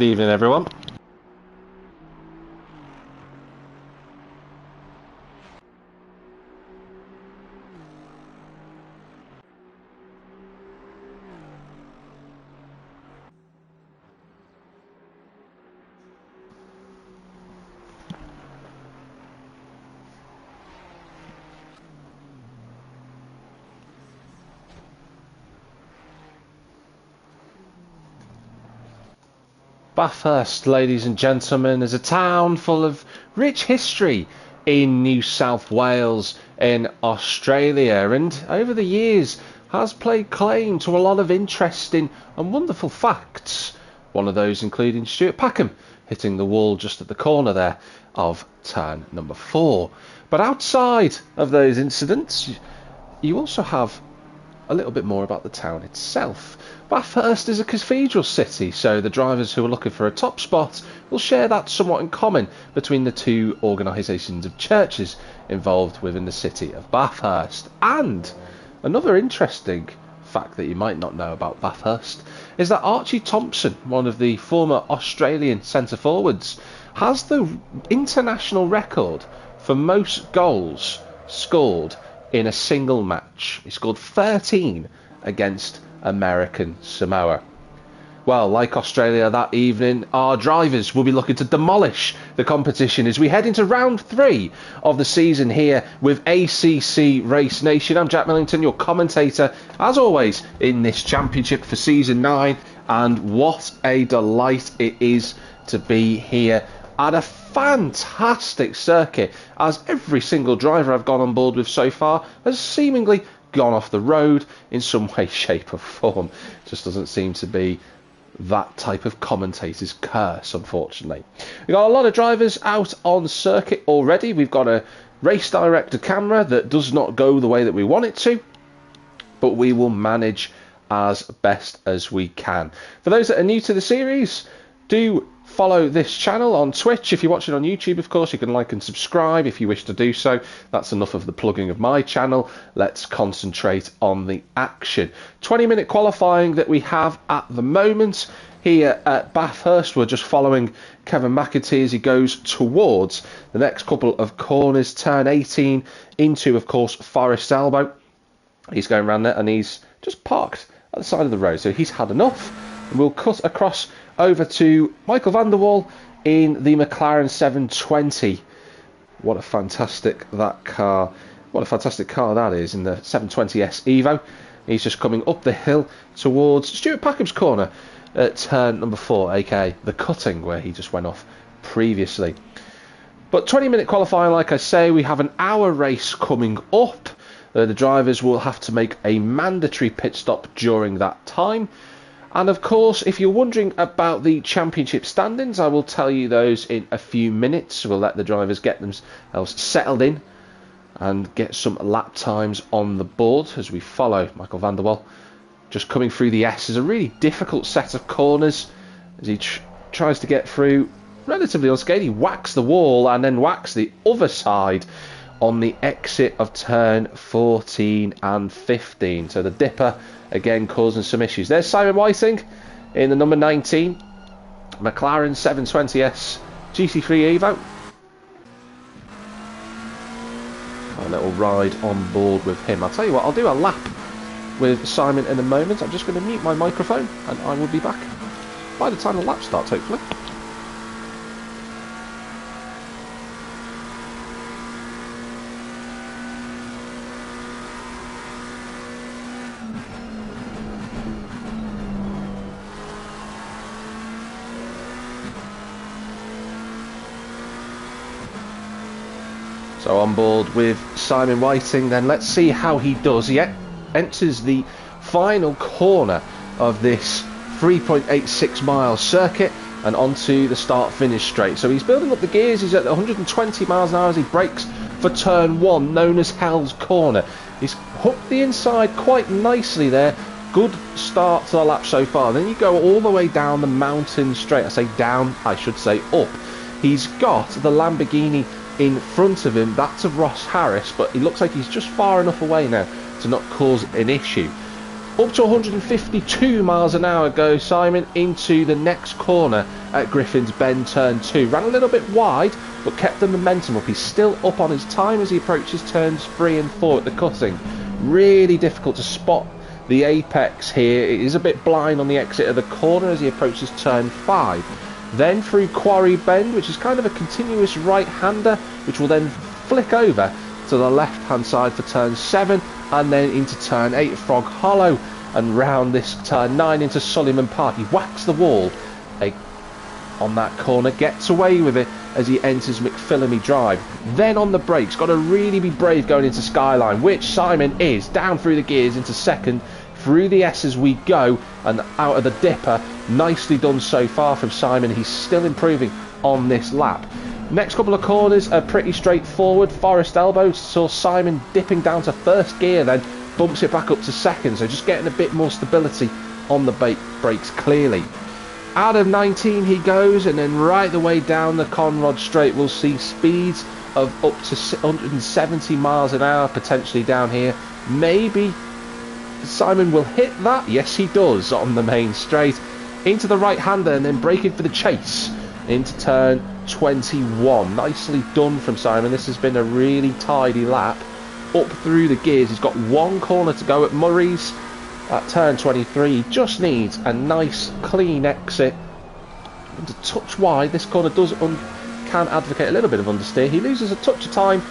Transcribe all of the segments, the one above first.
evening, everyone. Bathurst, ladies and gentlemen, is a town full of rich history in New South Wales in Australia, and over the years has played claim to a lot of interesting and wonderful facts. One of those including Stuart Packham hitting the wall just at the corner there of turn number 4. But outside of those incidents, you also have a little bit more about the town itself. Bathurst is a cathedral city, so the drivers who are looking for a top spot will share that somewhat in common between the two organisations of churches involved within the city of Bathurst. And another interesting fact that you might not know about Bathurst is that Archie Thompson, one of the former Australian centre forwards, has the international record for most goals scored in a single match. He scored 13 against American Samoa. Well, like Australia that evening, our drivers will be looking to demolish the competition as we head into round 3 of the season here with ACC Race Nation. I'm Jack Millington, your commentator, as always, in this championship for Season 9. And what a delight it is to be here at a fantastic circuit, as every single driver I've gone on board with so far has seemingly gone off the road in some way, shape or form. Just doesn't seem to be that type of commentator's curse, unfortunately. We've got a lot of drivers out on circuit already. We've got a race director camera that does not go the way that we want it to, but we will manage as best as we can. For those that are new to the series, do follow this channel on Twitch. If you're watching on YouTube, of course, you can like and subscribe if you wish to do so. That's enough of the plugging of my channel. Let's concentrate on the action. 20-minute qualifying that we have at the moment here at Bathurst. We're just following Kevin McAtee as he goes towards the next couple of corners. Turn 18 into, of course, Forest Elbow. He's going around there and he's just parked at the side of the road. So he's had enough. And we'll cut across over to Michael van der Wal in the McLaren 720. What a fantastic car that is, in the 720S Evo. He's just coming up the hill towards Stuart Packham's corner at turn number 4, aka the cutting, where he just went off previously. But 20-minute qualifying, like I say, we have an hour race coming up. The drivers will have to make a mandatory pit stop during that time. And of course, if you're wondering about the championship standings, I will tell you those in a few minutes. We'll let the drivers get themselves settled in and get some lap times on the board as we follow Michael van der Wal. Just coming through the S is a really difficult set of corners as he tries to get through relatively unscathed. He whacks the wall and then whacks the other side on the exit of turn 14 and 15. So the dipper again causing some issues. There's Simon Whiting in the number 19 McLaren 720S GT3 Evo. A little ride on board with him. I'll tell you what, I'll do a lap with Simon in a moment. I'm just going to mute my microphone and I will be back by the time the lap starts, hopefully. So on board with Simon Whiting, then let's see how he does. He enters the final corner of this 3.86 mile circuit and onto the start-finish straight. So he's building up the gears. He's at 120 miles an hour as he brakes for turn 1, known as Hell's Corner. He's hooked the inside quite nicely there. Good start to the lap so far. Then you go all the way down the mountain straight. I say down, I should say up. He's got the Lamborghini in front of him. That's of Ross Harris, but he looks like he's just far enough away now to not cause an issue. Up to 152 miles an hour goes Simon into the next corner at Griffin's Bend turn 2. Ran a little bit wide, but kept the momentum up. He's still up on his time as he approaches turns 3 and 4 at the cutting. Really difficult to spot the apex here. It is a bit blind on the exit of the corner as he approaches turn 5. Then through Quarry Bend, which is kind of a continuous right-hander, which will then flick over to the left-hand side for turn 7, and then into turn 8 Frog Hollow, and round this turn 9 into Suleiman Park. He whacks the wall on that corner, gets away with it as he enters McPhillamy Drive. Then on the brakes, got to really be brave going into Skyline, which Simon is. Down through the gears into second, through the S as we go, and out of the dipper. Nicely done so far from Simon. He's still improving on this lap. Next couple of corners are pretty straightforward. Forest Elbow saw Simon dipping down to first gear, then bumps it back up to second, so just getting a bit more stability on the brakes clearly. Out of 19 he goes, and then right the way down the Conrod Straight we'll see speeds of up to 170 miles an hour potentially down here. Maybe Simon will hit that. Yes, he does on the main straight. Into the right-hander and then braking for the chase into turn 21. Nicely done from Simon. This has been a really tidy lap. Up through the gears. He's got one corner to go at Murray's at turn 23. He just needs a nice clean exit. And a touch wide. This corner can advocate a little bit of understeer. He loses a touch of time,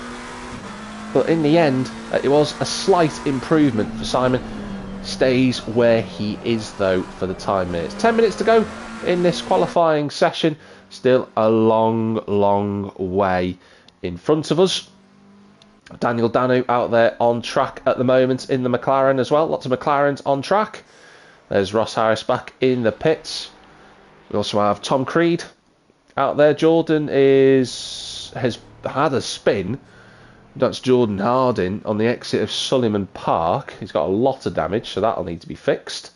but in the end it was a slight improvement for Simon. Stays where he is though for the time minutes. 10 minutes to go in this qualifying session. Still a long way in front of us. Daniel Danu out there on track at the moment in the McLaren as well. Lots of McLarens on track. There's Ross Harris back in the pits. We also have Tom Creed out there. Jordan has had a spin. That's Jordan Harding on the exit of Suleiman Park. He's got a lot of damage, so that'll need to be fixed.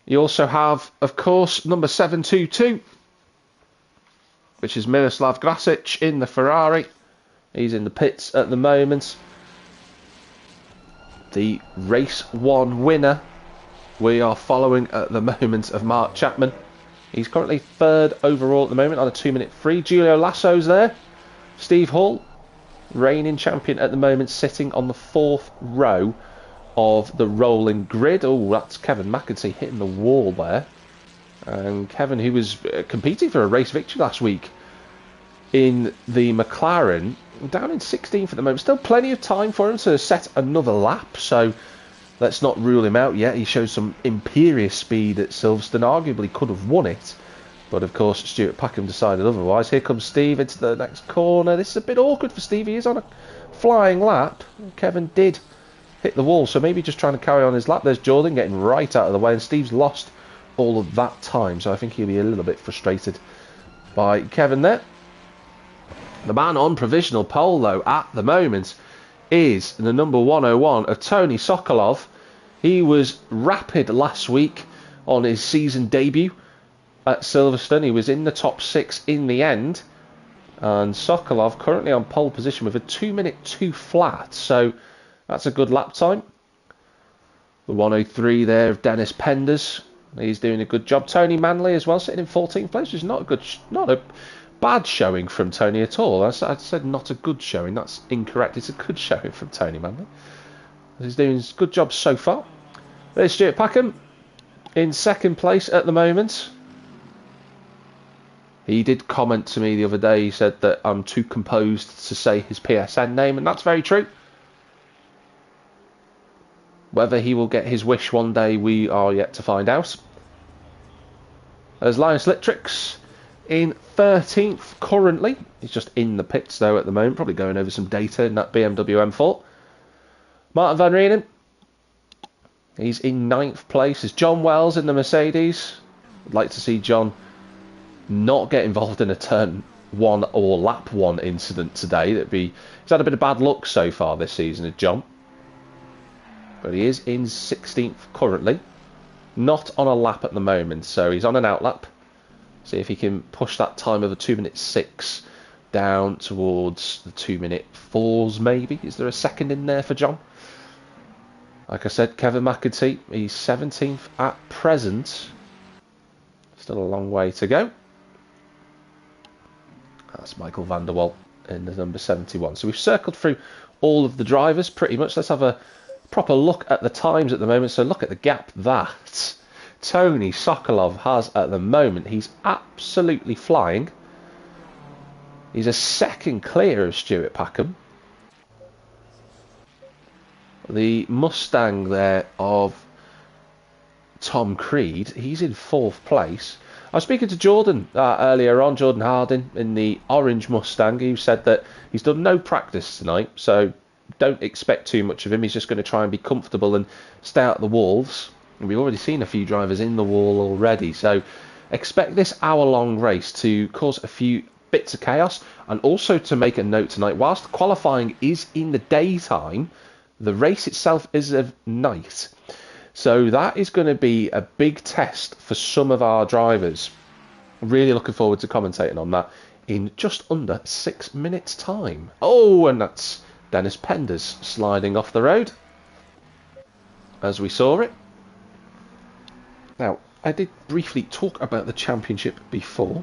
You also have, of course, number 722, which is Miroslav Grasic in the Ferrari. He's in the pits at the moment. The race 1 winner we are following at the moment of Mark Chapman. He's currently 3rd overall at the moment on a 2-minute free. Julio Lasso's there. Steve Hall, reigning champion at the moment, sitting on the 4th row of the rolling grid. Oh, that's Kevin McEntee hitting the wall there. And Kevin, who was competing for a race victory last week in the McLaren, down in 16th at the moment. Still plenty of time for him to set another lap, so let's not rule him out yet. He showed some imperious speed at Silverstone, arguably could have won it. But of course, Stuart Packham decided otherwise. Here comes Steve into the next corner. This is a bit awkward for Steve. He is on a flying lap. Kevin did hit the wall, so maybe just trying to carry on his lap. There's Jordan getting right out of the way, and Steve's lost all of that time, so I think he'll be a little bit frustrated by Kevin there. The man on provisional pole, though, at the moment is the number 101 of Tony Sokolov. He was rapid last week on his season debut at Silverstone. He was in the top 6 in the end, and Sokolov currently on pole position with a 2-minute 2 flat, so that's a good lap time. The 103 there of Dennis Penders, he's doing a good job. Tony Manley as well, sitting in 14th place, which is not a bad showing from Tony at all. I said not a good showing, that's incorrect. It's a good showing from Tony Manley. He's doing a good job so far. There's Stuart Packham in 2nd place at the moment. He did comment to me the other day. He said that I'm too composed to say his PSN name, and that's very true. Whether he will get his wish one day, we are yet to find out. There's Linus Littrix in 13th currently. He's just in the pits though at the moment, probably going over some data in that BMW M4. Martin Van Reenen, he's in 9th place. There's John Wells in the Mercedes. I'd like to see John not get involved in a turn 1 or lap 1 incident today. He's had a bit of bad luck so far this season at John, but he is in 16th currently, not on a lap at the moment, so he's on an out lap. See if he can push that time of a 2-minute 6 down towards the 2-minute 4s maybe. Is there a second in there for John? Like I said, Kevin McEntee, he's 17th at present. Still a long way to go. That's Michael van der Wal in the number 71. So we've circled through all of the drivers pretty much. Let's have a proper look at the times at the moment. So look at the gap that Tony Sokolov has at the moment. He's absolutely flying. He's a second clear of Stuart Packham. The Mustang there of Tom Creed, he's in 4th place. I was speaking to Jordan earlier on, Jordan Harding, in the orange Mustang. He said that he's done no practice tonight, so don't expect too much of him. He's just going to try and be comfortable and stay out the walls. And we've already seen a few drivers in the wall already, so expect this hour-long race to cause a few bits of chaos, and also to make a note tonight, whilst qualifying is in the daytime, the race itself is of night. So that is going to be a big test for some of our drivers. Really looking forward to commentating on that in just under 6 minutes' time. Oh, and that's Dennis Penders sliding off the road as we saw it. Now, I did briefly talk about the championship before.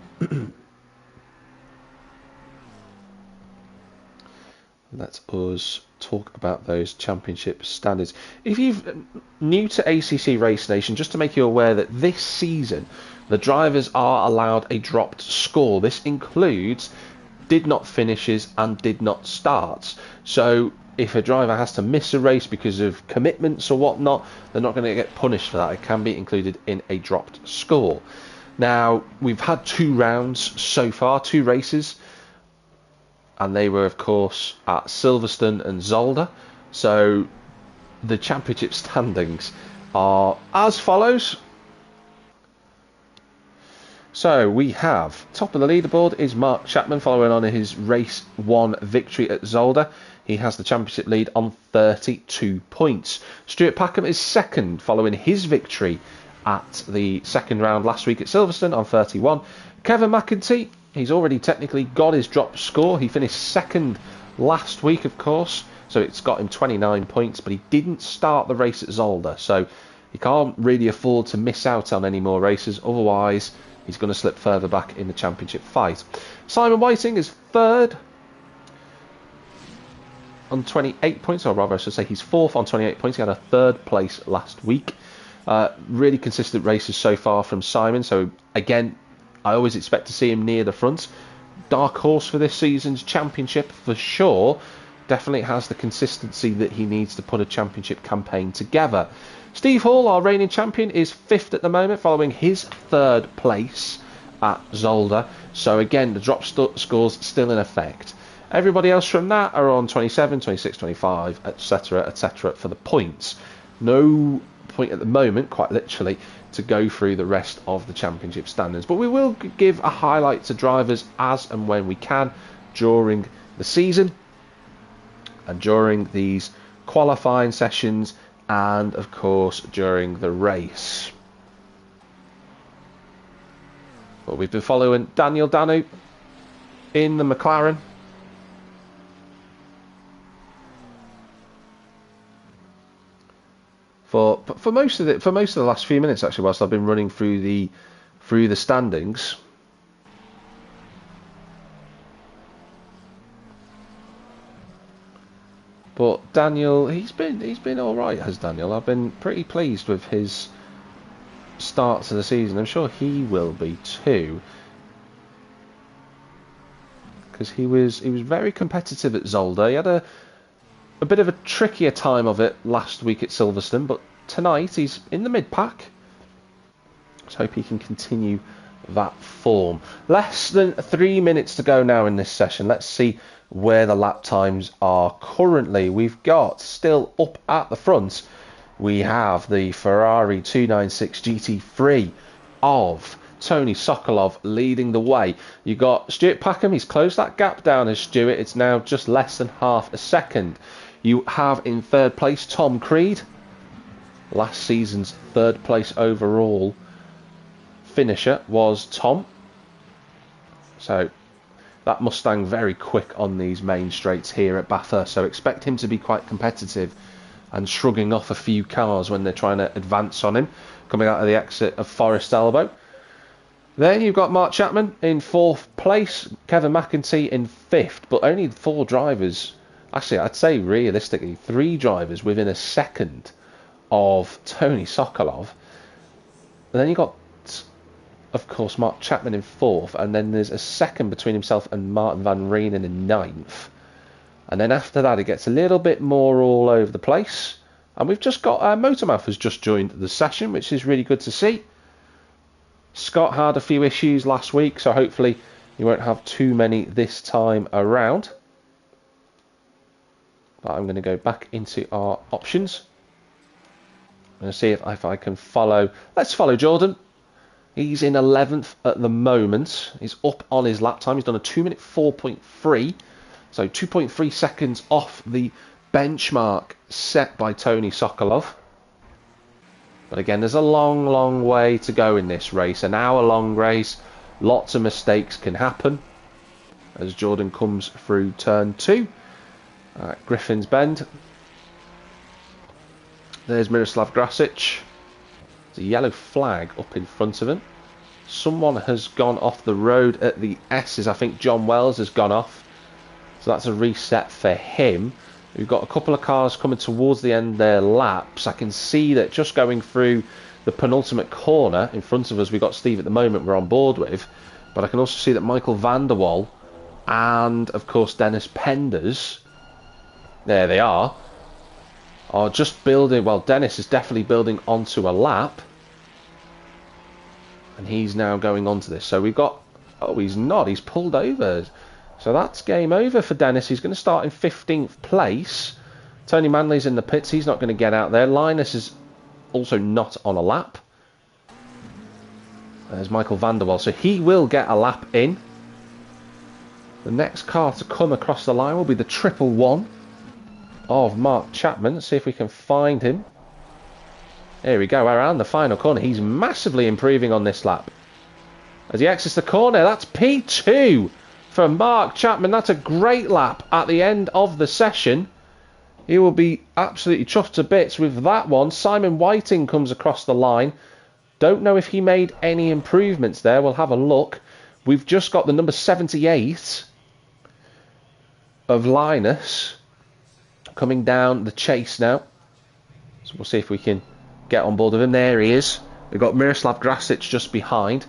Let us talk about those championship standards. If you're new to ACC Race Nation, just to make you aware that this season the drivers are allowed a dropped score. This includes did not finishes and did not starts. So if a driver has to miss a race because of commitments or whatnot, they're not going to get punished for that. It can be included in a dropped score. Now, we've had 2 rounds so far, 2 races. And they were, of course, at Silverstone and Zolder. So the championship standings are as follows. So we have, top of the leaderboard is Mark Chapman, following on his race 1 victory at Zolder. He has the championship lead on 32 points. Stuart Packham is second, following his victory at the second round last week at Silverstone on 31. Kevin McEntee, he's already technically got his drop score. He finished second last week, of course, so it's got him 29 points, but he didn't start the race at Zolder, so he can't really afford to miss out on any more races. Otherwise, he's going to slip further back in the championship fight. Simon Whiting is third on 28 points, or rather I should say he's fourth on 28 points. He had a third place last week. Really consistent races so far from Simon, so again, I always expect to see him near the front. Dark horse for this season's championship for sure. Definitely has the consistency that he needs to put a championship campaign together. Steve Hall, our reigning champion, is 5th at the moment, following his 3rd place at Zolder. So again, the drop scores still in effect. Everybody else from that are on 27, 26, 25, etc., etc. for the points. No point at the moment, quite literally, to go through the rest of the championship standards, but we will give a highlight to drivers as and when we can during the season and during these qualifying sessions, and of course during the race. But we've been following Daniel Danu in the McLaren. For most of the last few minutes, actually, whilst I've been running through the standings. But Daniel, he's been all right, has Daniel? I've been pretty pleased with his start to the season. I'm sure he will be too, because he was very competitive at Zolder. He had a bit of a trickier time of it last week at Silverstone, but tonight he's in the mid-pack. Let's hope he can continue that form. Less than 3 minutes to go now in this session. Let's see where the lap times are currently. We've got, still up at the front, we have the Ferrari 296 GT3 of Tony Sokolov leading the way. You got Stuart Packham, he's closed that gap down as Stuart. It's now just less than half a second. You have in 3rd place Tom Creed, last season's 3rd place overall finisher was Tom. So that Mustang very quick on these main straights here at Bathurst, so expect him to be quite competitive and shrugging off a few cars when they're trying to advance on him, coming out of the exit of Forest Elbow. Then you've got Mark Chapman in 4th place, Kevin McEntee in 5th, but only 4 drivers, actually I'd say realistically 3 drivers within a second of Tony Sokolov. And then you've got, of course, Mark Chapman in 4th, and then there's a second between himself and Martin van Reenen in 9th. And then after that it gets a little bit more all over the place. And we've just got Motormouth has just joined the session, which is really good to see. Scott had a few issues last week, so hopefully you won't have too many this time around. But I'm going to go back into our options. I'm going to see if I can follow. Let's follow Jordan. He's in 11th at the moment. He's up on his lap time. He's done a 2-minute 4.3. So 2.3 seconds off the benchmark set by Tony Sokolov. But again, there's a long, long way to go in this race. An hour-long race. Lots of mistakes can happen as Jordan comes through turn 2. Griffin's Bend. There's Miroslav Grasic. There's a yellow flag up in front of him. Someone has gone off the road at the S's. I think John Wells has gone off. So that's a reset for him. We've got a couple of cars coming towards the end of their laps. I can see that just going through the penultimate corner in front of us, we've got Steve at the moment we're on board with. But I can also see that Michael van der Wal and, of course, Dennis Penders, there they are just building. Well, Dennis is definitely building onto a lap. And he's now going onto this. So we've got... Oh, he's not. He's pulled over. So that's game over for Dennis. He's going to start in 15th place. Tony Manley's in the pits. He's not going to get out there. Linus is also not on a lap. There's Michael van der Wal. So he will get a lap in. The next car to come across the line will be the 111 of Mark Chapman. Let's see if we can find him. There we go. Around the final corner. He's massively improving on this lap. As he exits the corner, that's P2. For Mark Chapman. That's a great lap at the end of the session. He will be absolutely chuffed to bits with that one. Simon Whiting comes across the line. Don't know if he made any improvements there. We'll have a look. We've just got the number 78 of Linus coming down the chase now. So we'll see if we can get on board with him. There he is. We've got Miroslav Grasic just behind.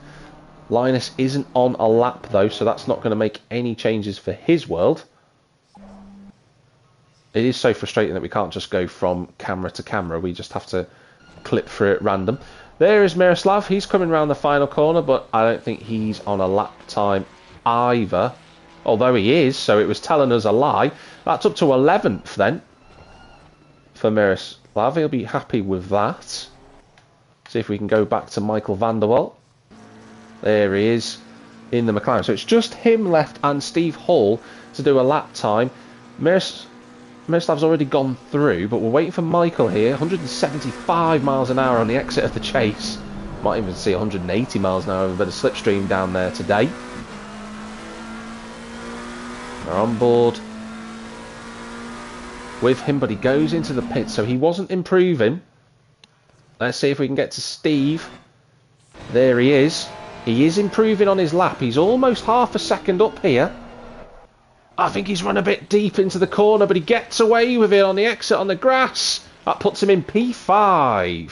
Linus isn't on a lap though, so that's not going to make any changes for his world. It is so frustrating that we can't just go from camera to camera. We just have to clip through at random. There is Miroslav. He's coming around the final corner, but I don't think he's on a lap time either. Although he is, so it was telling us a lie. That's up to 11th then for Miroslav. He'll be happy with that. See if we can go back to Michael van der Wal. There he is in the McLaren. So it's just him left and Steve Hall to do a lap time. Miroslav's already gone through, but we're waiting for Michael here. 175 miles an hour on the exit of the chase. Might even see 180 miles an hour with a bit of slipstream down there today. We're on board with him, but he goes into the pit, so he wasn't improving. Let's see if we can get to Steve. There he is. He is improving on his lap. He's almost half a second up here. I think he's run a bit deep into the corner, but he gets away with it on the exit on the grass. That puts him in P5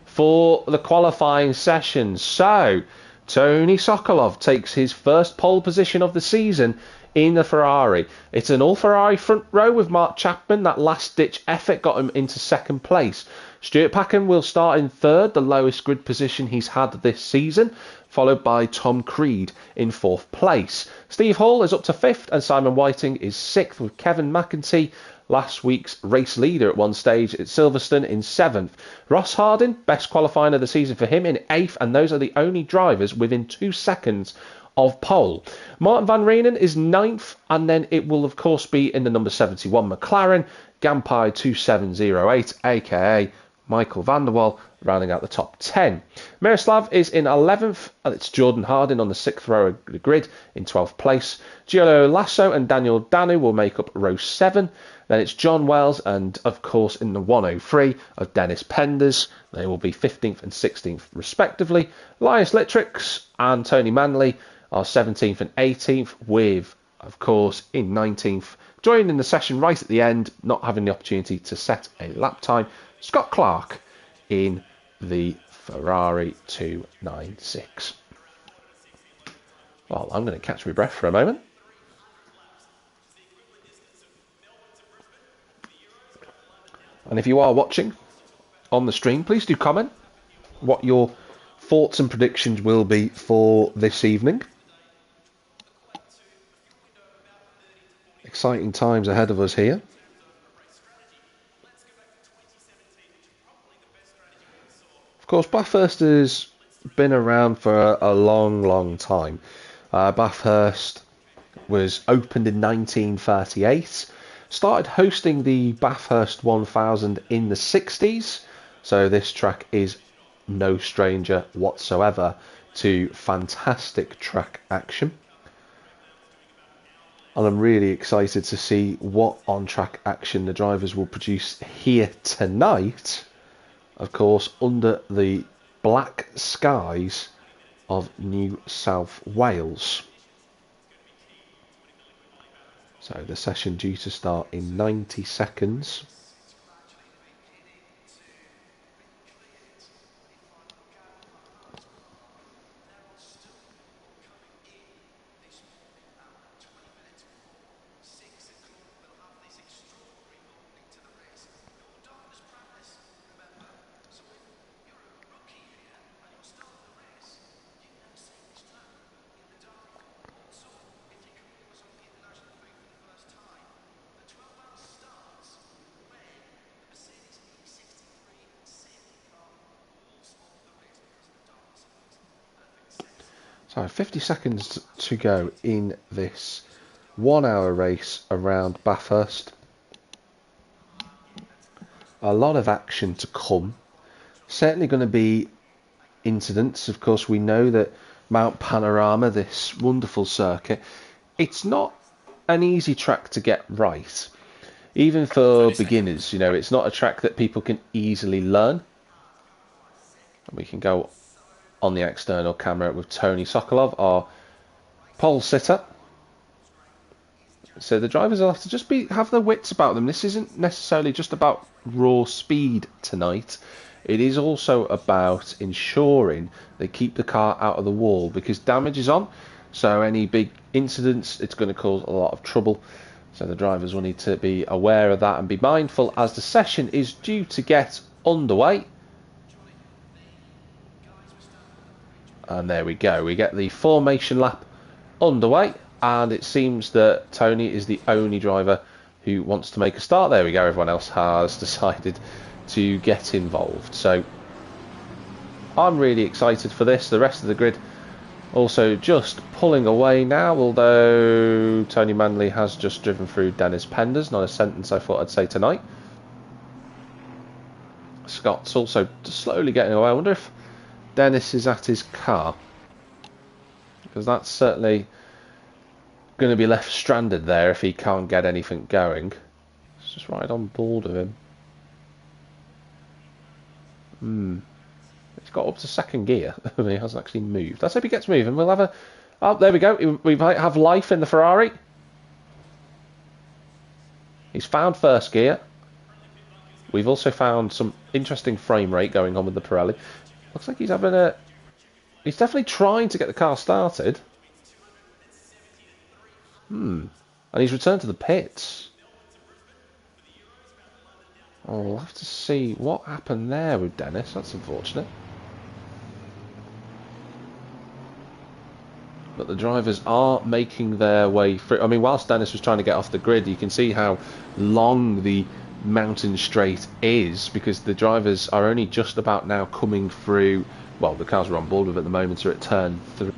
for the qualifying session. So, Tony Sokolov takes his first pole position of the season in the Ferrari. It's an all-Ferrari front row with Mark Chapman. That last-ditch effort got him into second place. Stuart Packham will start in third, the lowest grid position he's had this season, followed by Tom Creed in fourth place. Steve Hall is up to fifth, and Simon Whiting is sixth, with Kevin McEntee, last week's race leader at one stage at Silverstone, in seventh. Ross Harding, best qualifying of the season for him, in eighth, and those are the only drivers within 2 seconds of pole. Martin van Reenen is ninth, and then it will of course be in the number 71 McLaren, Gampai 2708, aka Michael van der Wal, rounding out the top 10. Miroslav is in 11th, and it's Jordan Harding on the 6th row of the grid in 12th place. Giulio Lasso and Daniel Danu will make up row 7, Then it's John Wells and, of course, in the 103 of Dennis Penders. They will be 15th and 16th, respectively. Linus Littrix and Tony Manley are 17th and 18th, with, of course, in 19th, joining the session right at the end, not having the opportunity to set a lap time, Scott Clark in the Ferrari 296. Well, I'm going to catch my breath for a moment. And if you are watching on the stream, please do comment what your thoughts and predictions will be for this evening. Exciting times ahead of us here. Of course, Bathurst has been around for a long time. Bathurst was opened in 1938. Started hosting the Bathurst 1000 in the 60s, so this track is no stranger whatsoever to fantastic track action. And I'm really excited to see what on-track action the drivers will produce here tonight, of course, under the black skies of New South Wales. So the session due to start in 90 seconds. So 50 seconds to go in this 1 hour race around Bathurst. A lot of action to come. Certainly going to be incidents. Of course, we know that Mount Panorama, this wonderful circuit, it's not an easy track to get right. Even for beginners, you know, it's not a track that people can easily learn. And we can go on the external camera with Tony Sokolov, our pole sitter. So the drivers will have to just have their wits about them. This isn't necessarily just about raw speed tonight. It is also about ensuring they keep the car out of the wall, because damage is on. So any big incidents, it's going to cause a lot of trouble. So the drivers will need to be aware of that and be mindful as the session is due to get underway. And there we go. We get the formation lap underway. And it seems that Tony is the only driver who wants to make a start. There we go. Everyone else has decided to get involved. So I'm really excited for this. The rest of the grid also just pulling away now. Although Tony Manley has just driven through Dennis Penders. Not a sentence I thought I'd say tonight. Scott's also slowly getting away. I wonder if Dennis is at his car, because that's certainly going to be left stranded there if he can't get anything going. Let's just ride on board of him. It's got up to second gear. He hasn't actually moved. Let's hope he gets moving. We'll have a... Oh, there we go. We might have life in the Ferrari. He's found first gear. We've also found some interesting frame rate going on with the Pirelli. Looks like he's having a... He's definitely trying to get the car started. And he's returned to the pits. Oh, we'll have to see what happened there with Dennis. That's unfortunate. But the drivers are making their way through. I mean, whilst Dennis was trying to get off the grid, you can see how long the mountain straight is, because the drivers are only just about now coming through. Well, the cars we're on board with at the moment are at turn 3.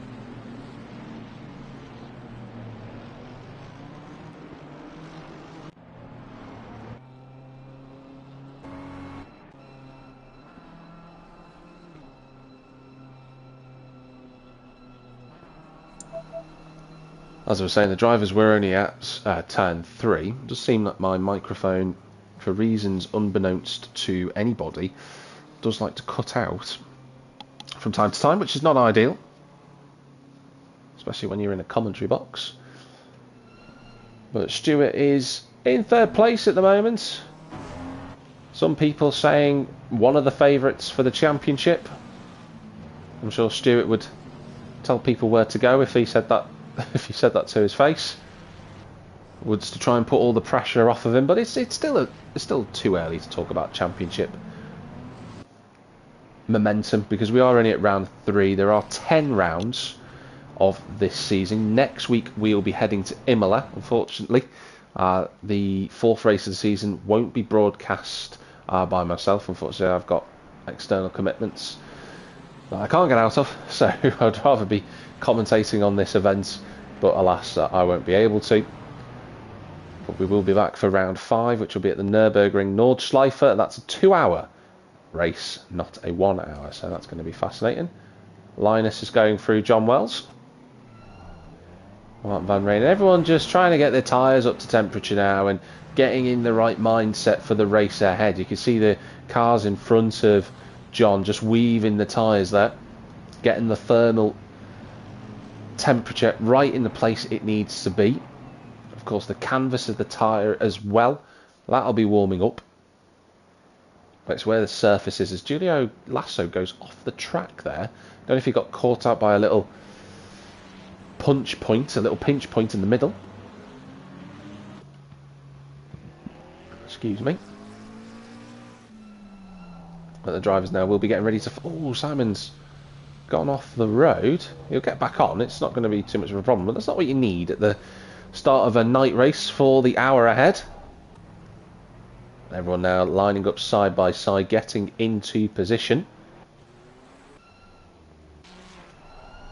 As I was saying, the drivers were only at turn 3. It does seem that my microphone, for reasons unbeknownst to anybody, does like to cut out from time to time, which is not ideal, especially when you're in a commentary box. But Stewart is in 3rd place at the moment. Some people saying one of the favourites for the championship. I'm sure Stewart would tell people where to go if he said that. If he said that to his face, was to try and put all the pressure off of him. But it's still too early to talk about championship momentum, because we are only at round 3. There are 10 rounds of this season. Next week we will be heading to Imola. Unfortunately, the 4th race of the season won't be broadcast by myself. Unfortunately, I've got external commitments that I can't get out of, so I'd rather be commentating on this event, but alas, I won't be able to. But we will be back for round 5, which will be at the Nürburgring Nordschleife. That's a 2-hour race, not a 1 hour, so that's going to be fascinating. Linus is going through John Wells. Martin van Rijn, everyone just trying to get their tyres up to temperature now and getting in the right mindset for the race ahead. You can see the cars in front of John just weaving the tyres there, getting the thermal temperature right in the place it needs to be. Of course, the canvas of the tyre as well, that'll be warming up. But it's where the surface is, as Julio Lasso goes off the track there. Don't know if he got caught out by a little pinch point in the middle. Excuse me. But the drivers now will be getting ready to... Oh, Simon's gone off the road. He'll get back on. It's not going to be too much of a problem, but that's not what you need at the start of a night race for the hour ahead. Everyone now lining up side by side, getting into position.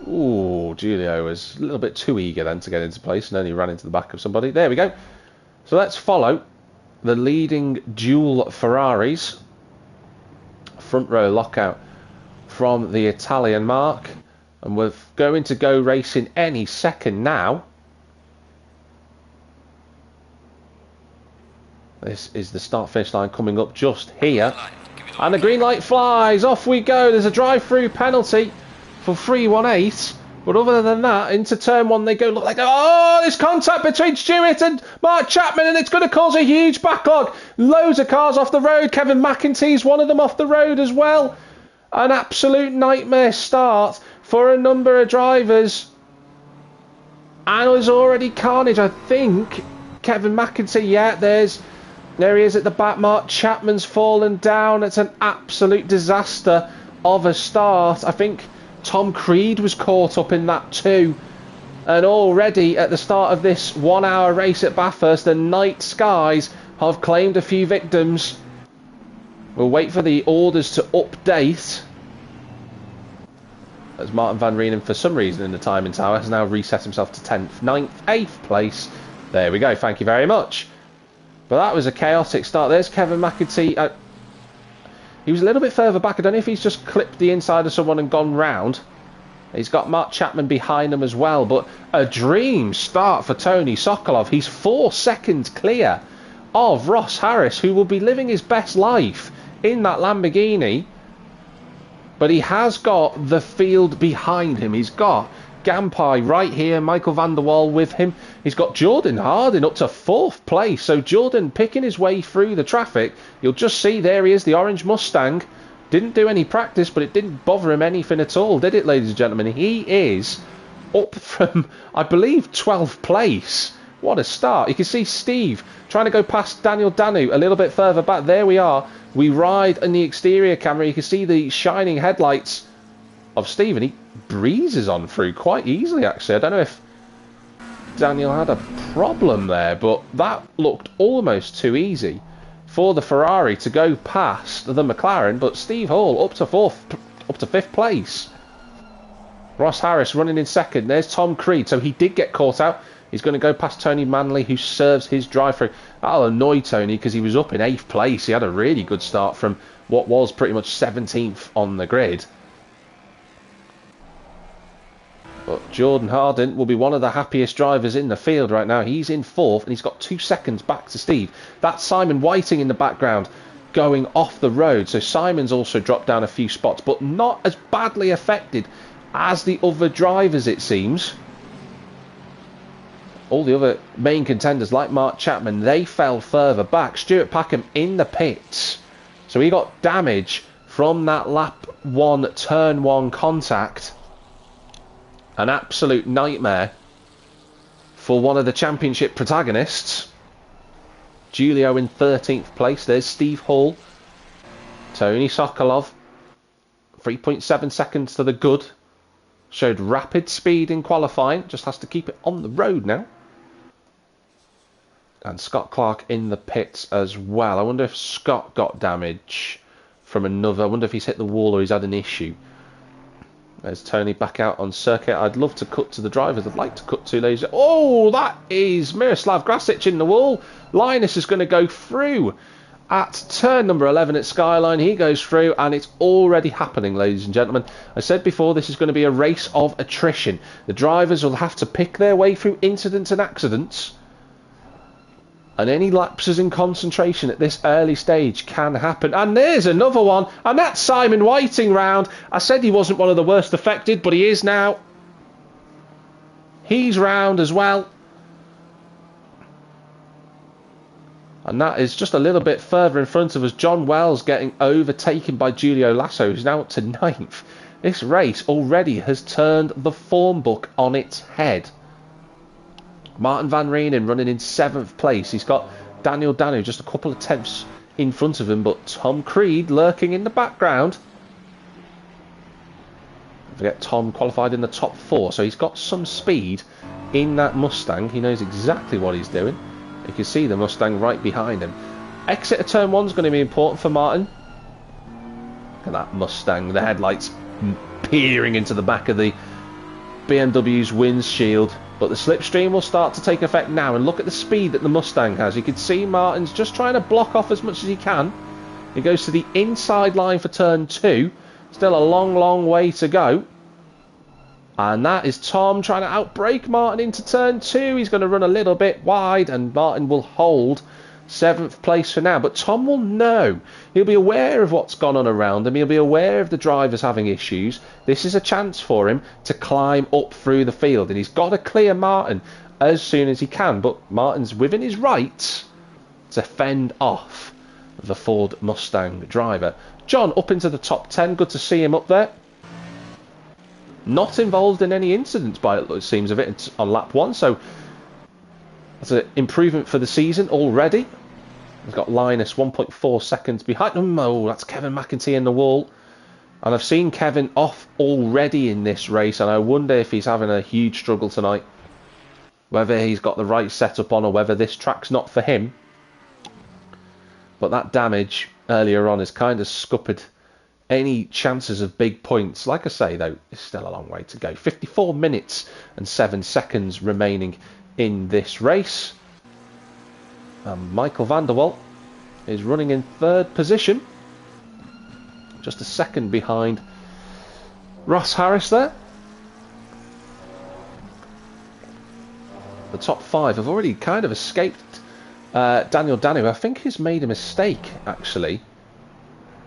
Ooh, Julio was a little bit too eager then to get into place and only ran into the back of somebody. There we go. So let's follow the leading dual Ferraris. Front row lockout from the Italian mark, and we're going to go racing any second now. This is the start finish line coming up just here, and the green light flies. Off we go. There's a drive-through penalty for 318, but other than that, into turn 1 they go. Look like, oh, there's contact between Stewart and Mark Chapman, and it's going to cause a huge backlog. Loads of cars off the road. Kevin McEntee's one of them off the road as well. An absolute nightmare start for a number of drivers, and there's already carnage. I think Kevin McEntee, yeah, there he is at the back. Mark Chapman's fallen down. It's an absolute disaster of a start. I think Tom Creed was caught up in that too. And already at the start of this 1 hour race at Bathurst, the night skies have claimed a few victims. We'll wait for the orders to update, as Martin van Rijn, for some reason in the timing tower, has now reset himself to 10th, 9th, 8th place. There we go, thank you very much. But that was a chaotic start. There's Kevin McEntee. He was a little bit further back. I don't know if he's just clipped the inside of someone and gone round. He's got Mark Chapman behind him as well. But a dream start for Tony Sokolov. He's 4 seconds clear of Ross Harris, who will be living his best life in that Lamborghini. But he has got the field behind him. He's got Gampai right here, Michael van der Waal with him. He's got Jordan Harding up to 4th place. So Jordan picking his way through the traffic. You'll just see there he is, the orange Mustang. Didn't do any practice, but it didn't bother him anything at all, did it, ladies and gentlemen? He is up from, I believe, 12th place. What a start. You can see Steve trying to go past Daniel Danu a little bit further back. There we are. We ride in the exterior camera. You can see the shining headlights of Steve, and he breezes on through quite easily, actually. I don't know if Daniel had a problem there, but that looked almost too easy for the Ferrari to go past the McLaren. But Steve Hall up to 5th place. Ross Harris running in 2nd. There's Tom Creed. So he did get caught out. He's going to go past Tony Manley, who serves his drive-through. That'll annoy Tony because he was up in 8th place. He had a really good start from what was pretty much 17th on the grid. But But Jordan Harding will be one of the happiest drivers in the field right now. He's in 4th and he's got 2 seconds back to Steve. That's Simon Whiting in the background going off the road. So Simon's also dropped down a few spots, but not as badly affected as the other drivers, it seems. All the other main contenders like Mark Chapman, they fell further back. Stuart Packham in the pits. So he got damage from that lap 1, turn 1 contact. An absolute nightmare for one of the championship protagonists. Julio in 13th place. There's Steve Hall. Tony Sokolov. 3.7 seconds to the good. Showed rapid speed in qualifying. Just has to keep it on the road now. And Scott Clark in the pits as well. I wonder if Scott got damage from another. I wonder if he's hit the wall or he's had an issue. There's Tony back out on circuit. I'd love to cut to the drivers. I'd like to cut to ladies. Oh, that is Miroslav Grasic in the wall. Linus is going to go through at turn number 11 at Skyline. He goes through and it's already happening, ladies and gentlemen. I said before, this is going to be a race of attrition. The drivers will have to pick their way through incidents and accidents. And any lapses in concentration at this early stage can happen. And there's another one. And that's Simon Whiting round. I said he wasn't one of the worst affected, but he is now. He's round as well. And that is just a little bit further in front of us. John Wells getting overtaken by Julio Lasso, who's now up to 9th. This race already has turned the form book on its head. Martin Van Reenen running in 7th place. He's got Daniel Danu just a couple of tenths in front of him, but Tom Creed lurking in the background. Don't forget, Tom qualified in the top 4, so he's got some speed in that Mustang. He knows exactly what he's doing. You can see the Mustang right behind him. Exit of turn 1 is going to be important for Martin. Look at that Mustang, the headlights peering into the back of the BMW's windshield. But the slipstream will start to take effect now. And look at the speed that the Mustang has. You can see Martin's just trying to block off as much as he can. He goes to the inside line for turn 2. Still a long, long way to go. And that is Tom trying to outbrake Martin into turn 2. He's going to run a little bit wide. And Martin will hold 7th place for now. But Tom will know. He'll be aware of what's gone on around him. He'll be aware of the drivers having issues. This is a chance for him to climb up through the field. And he's got to clear Martin as soon as he can. But Martin's within his rights to fend off the Ford Mustang driver. John up into the top 10. Good to see him up there. Not involved in any incidents by it seems of it on lap 1. So that's an improvement for the season already. He's got Linus 1.4 seconds behind him. Oh, that's Kevin McEntee in the wall. And I've seen Kevin off already in this race, and I wonder if he's having a huge struggle tonight. Whether he's got the right setup on or whether this track's not for him. But that damage earlier on has kind of scuppered any chances of big points. Like I say, though, it's still a long way to go. 54 minutes and 7 seconds remaining in this race. Michael van der Walt is running in 3rd position, just a second behind Ross Harris there. The top 5 have already kind of escaped Daniel Danu. I think he's made a mistake actually,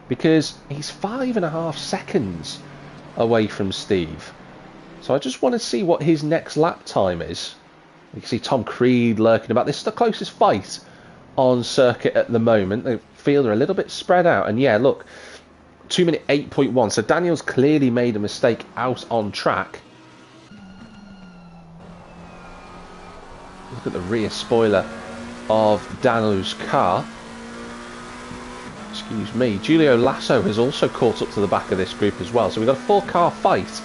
because he's 5.5 seconds away from Steve. So I just want to see what his next lap time is. You can see Tom Creed lurking about. This is the closest fight on circuit at the moment. The field are a little bit spread out. And yeah, look, 2 minute 8.1. So Daniel's clearly made a mistake out on track. Look at the rear spoiler of Daniel's car. Excuse me. Julio Lasso has also caught up to the back of this group as well. So we've got a 4-car fight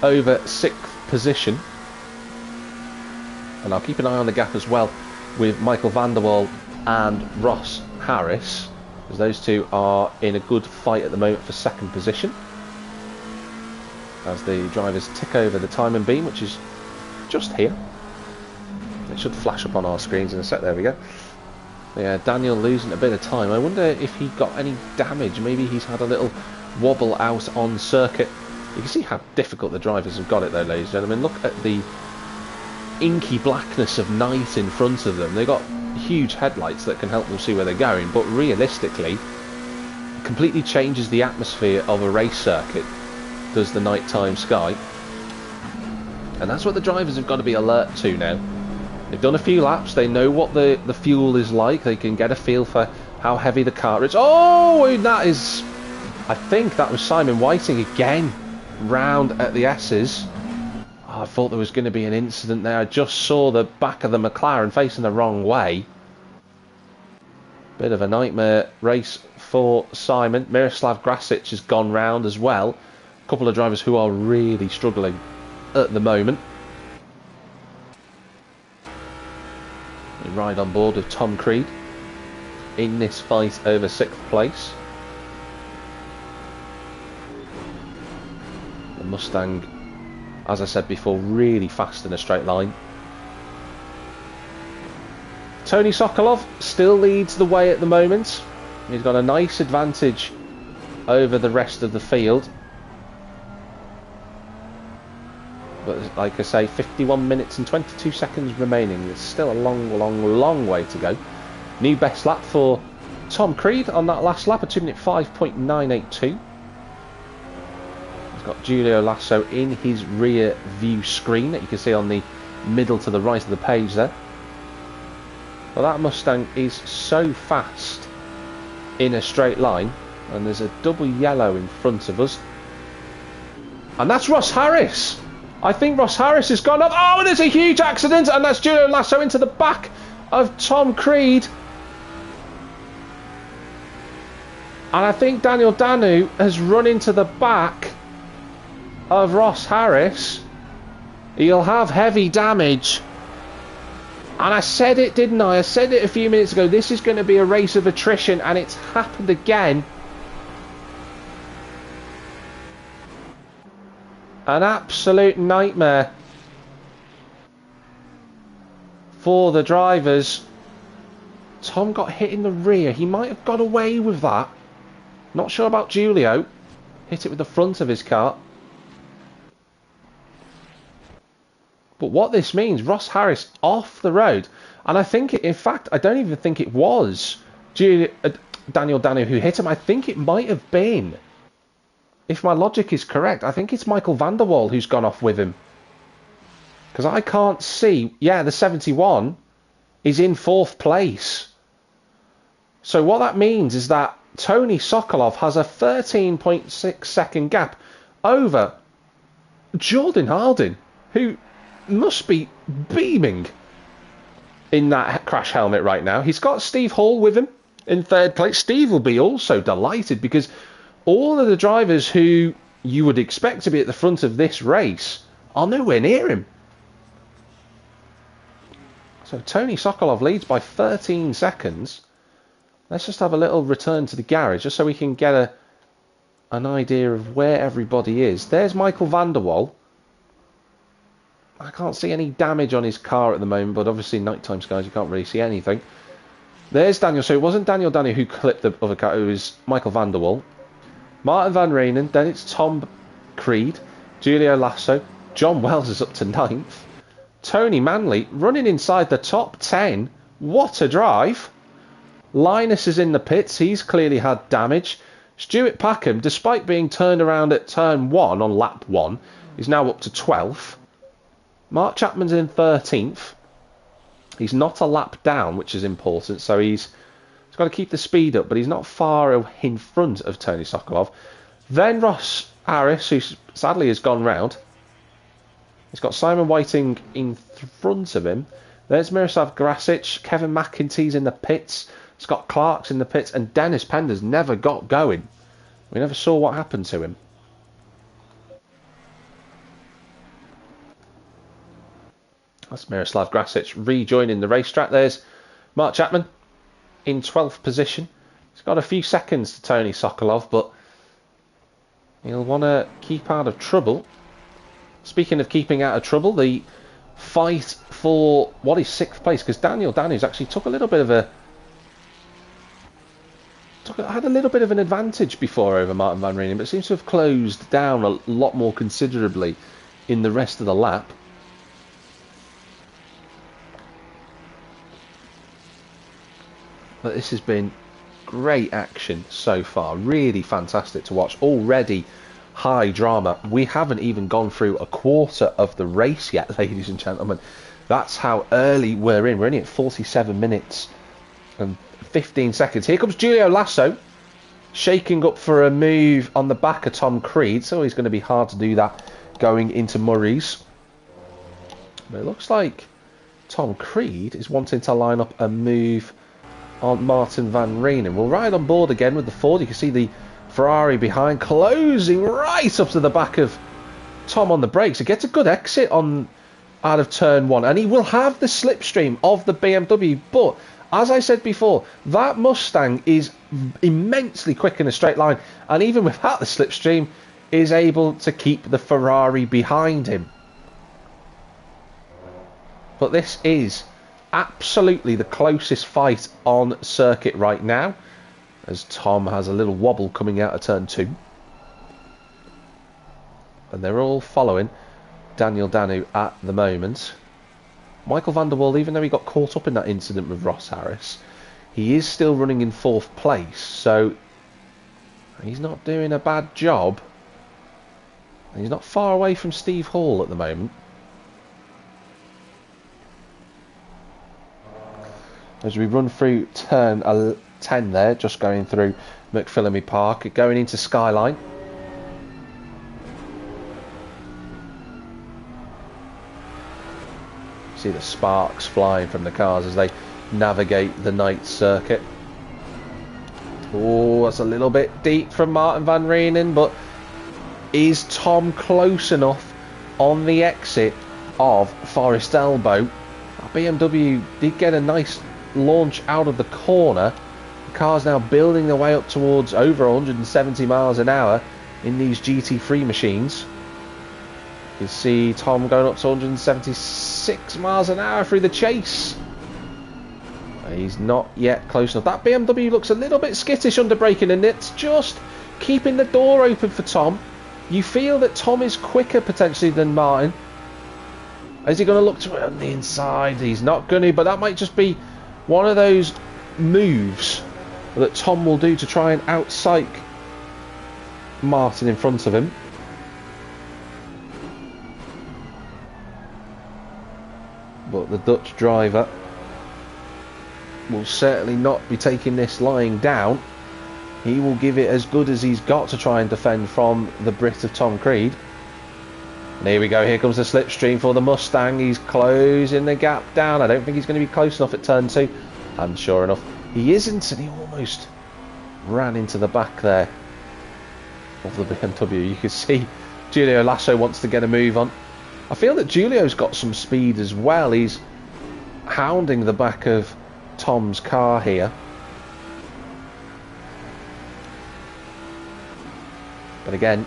over 6th position. And I'll keep an eye on the gap as well with Michael van der Wal and Ross Harris, because those two are in a good fight at the moment for 2nd position. As the drivers tick over the timing beam, which is just here. It should flash up on our screens in a sec. There we go. Yeah, Daniel losing a bit of time. I wonder if he got any damage. Maybe he's had a little wobble out on circuit. You can see how difficult the drivers have got it though, ladies and gentlemen. Look at the inky blackness of night in front of them. They've got huge headlights that can help them see where they're going, but realistically, it completely changes the atmosphere of a race circuit, does the nighttime sky. And that's what the drivers have got to be alert to now. They've done a few laps, they know what the fuel is like, they can get a feel for how heavy the car is. Oh, and that is... I think that was Simon Whiting again, round at the S's. Oh, I thought there was going to be an incident there. I just saw the back of the McLaren facing the wrong way. Bit of a nightmare race for Simon. Miroslav Grasic has gone round as well. A couple of drivers who are really struggling at the moment. We ride on board with Tom Creed in this fight over 6th place. The Mustang, as I said before, really fast in a straight line. Tony Sokolov still leads the way at the moment. He's got a nice advantage over the rest of the field. But like I say, 51 minutes and 22 seconds remaining. It's still a long way to go. New best lap for Tom Creed on that last lap, a 2-minute 5.982. He's got Julio Lasso in his rear view screen that you can see on the middle to the right of the page there. Well, that Mustang is so fast in a straight line, and there's a double yellow in front of us. And that's Ross Harris. I think Ross Harris has gone up. Oh, and there's a huge accident, and that's Julio Lasso into the back of Tom Creed. And I think Daniel Danu has run into the back of Ross Harris. He'll have heavy damage. And I said it, didn't I? I said it a few minutes ago. This is going to be a race of attrition, and it's happened again. An absolute nightmare for the drivers. Tom got hit in the rear. He might have got away with that. Not sure about Julio. Hit it with the front of his car. But what this means, Ross Harris off the road. And I think, in fact, I don't even think it was Daniel Danu who hit him. I think it might have been, if my logic is correct, I think it's Michael van der Waal who's gone off with him. Because I can't see... Yeah, the 71 is in 4th place. So what that means is that Tony Sokolov has a 13.6 second gap over Jordan Harding, who must be beaming in that crash helmet right now. He's got Steve Hall with him in 3rd place. Steve will be also delighted because all of the drivers who you would expect to be at the front of this race are nowhere near him. So Tony Sokolov leads by 13 seconds. Let's just have a little return to the garage just so we can get an idea of where everybody is. There's Michael van der Waal. I can't see any damage on his car at the moment, but obviously nighttime skies, you can't really see anything. There's Daniel. So it wasn't Daniel Danu who clipped the other car, it was Michael van der Waal. Martin van Reenen, then it's Tom Creed, Julio Lasso, John Wells is up to 9th. Tony Manley running inside the top 10. What a drive. Linus is in the pits, he's clearly had damage. Stuart Packham, despite being turned around at turn 1 on lap 1, is now up to 12th. Mark Chapman's in 13th. He's not a lap down, which is important, so he's got to keep the speed up, but he's not far in front of Tony Sokolov. Then Ross Harris, who sadly has gone round. He's got Simon Whiting in front of him. There's Miroslav Grasic, Kevin McEntee's in the pits, Scott Clark's in the pits, and Dennis Pender's never got going. We never saw what happened to him. That's Miroslav Grasic rejoining the racetrack. There's Mark Chapman in 12th position. He's got a few seconds to Tony Sokolov, but he'll want to keep out of trouble. Speaking of keeping out of trouble, the fight for what is 6th place, because Daniel Danu's actually took a little bit of a had a little bit of an advantage before over Martin van Reenen, but seems to have closed down a lot more considerably in the rest of the lap. But this has been great action so far. Really fantastic to watch. Already high drama. We haven't even gone through a quarter of the race yet, ladies and gentlemen. That's how early we're in. We're only at 47 minutes and 15 seconds. Here comes Julio Lasso, shaking up for a move on the back of Tom Creed. So he's going to be hard to do that going into Murray's. But it looks like Tom Creed is wanting to line up a move on Martin van Reenen. We'll ride on board again with the Ford. You can see the Ferrari behind, closing right up to the back of Tom on the brakes. It gets a good exit on out of turn one, and he will have the slipstream of the BMW. But as I said before, that Mustang is immensely quick in a straight line, and even without the slipstream is able to keep the Ferrari behind him. But this is absolutely the closest fight on circuit right now, as Tom has a little wobble coming out of turn 2, and they're all following Daniel Danu at the moment. Michael van der Waal, even though he got caught up in that incident with Ross Harris, he is still running in 4th place, so he's not doing a bad job. He's not far away from Steve Hall at the moment. As we run through turn 10 there, just going through McPhillamy Park, going into Skyline. See the sparks flying from the cars as they navigate the night circuit. Oh, that's a little bit deep from Martin van Reenen, but is Tom close enough on the exit of Forest Elbow? BMW did get a nice launch out of the corner. The car's now building their way up towards over 170 miles an hour in these GT3 machines. You can see Tom going up to 176 miles an hour through the chase. He's not yet close enough. That BMW looks a little bit skittish under braking, and it's just keeping the door open for Tom. You feel that Tom is quicker potentially than Martin. Is he going to look to it on the inside? He's not going to, but that might just be one of those moves that Tom will do to try and outpsych Martin in front of him. But the Dutch driver will certainly not be taking this lying down. He will give it as good as he's got to try and defend from the Brit of Tom Creed. And here we go, here comes the slipstream for the Mustang. He's closing the gap down. I don't think he's going to be close enough at turn 2. And sure enough, he isn't, and he almost ran into the back there of the BMW. You can see Julio Lasso wants to get a move on. I feel that Julio's got some speed as well. He's hounding the back of Tom's car here. But again,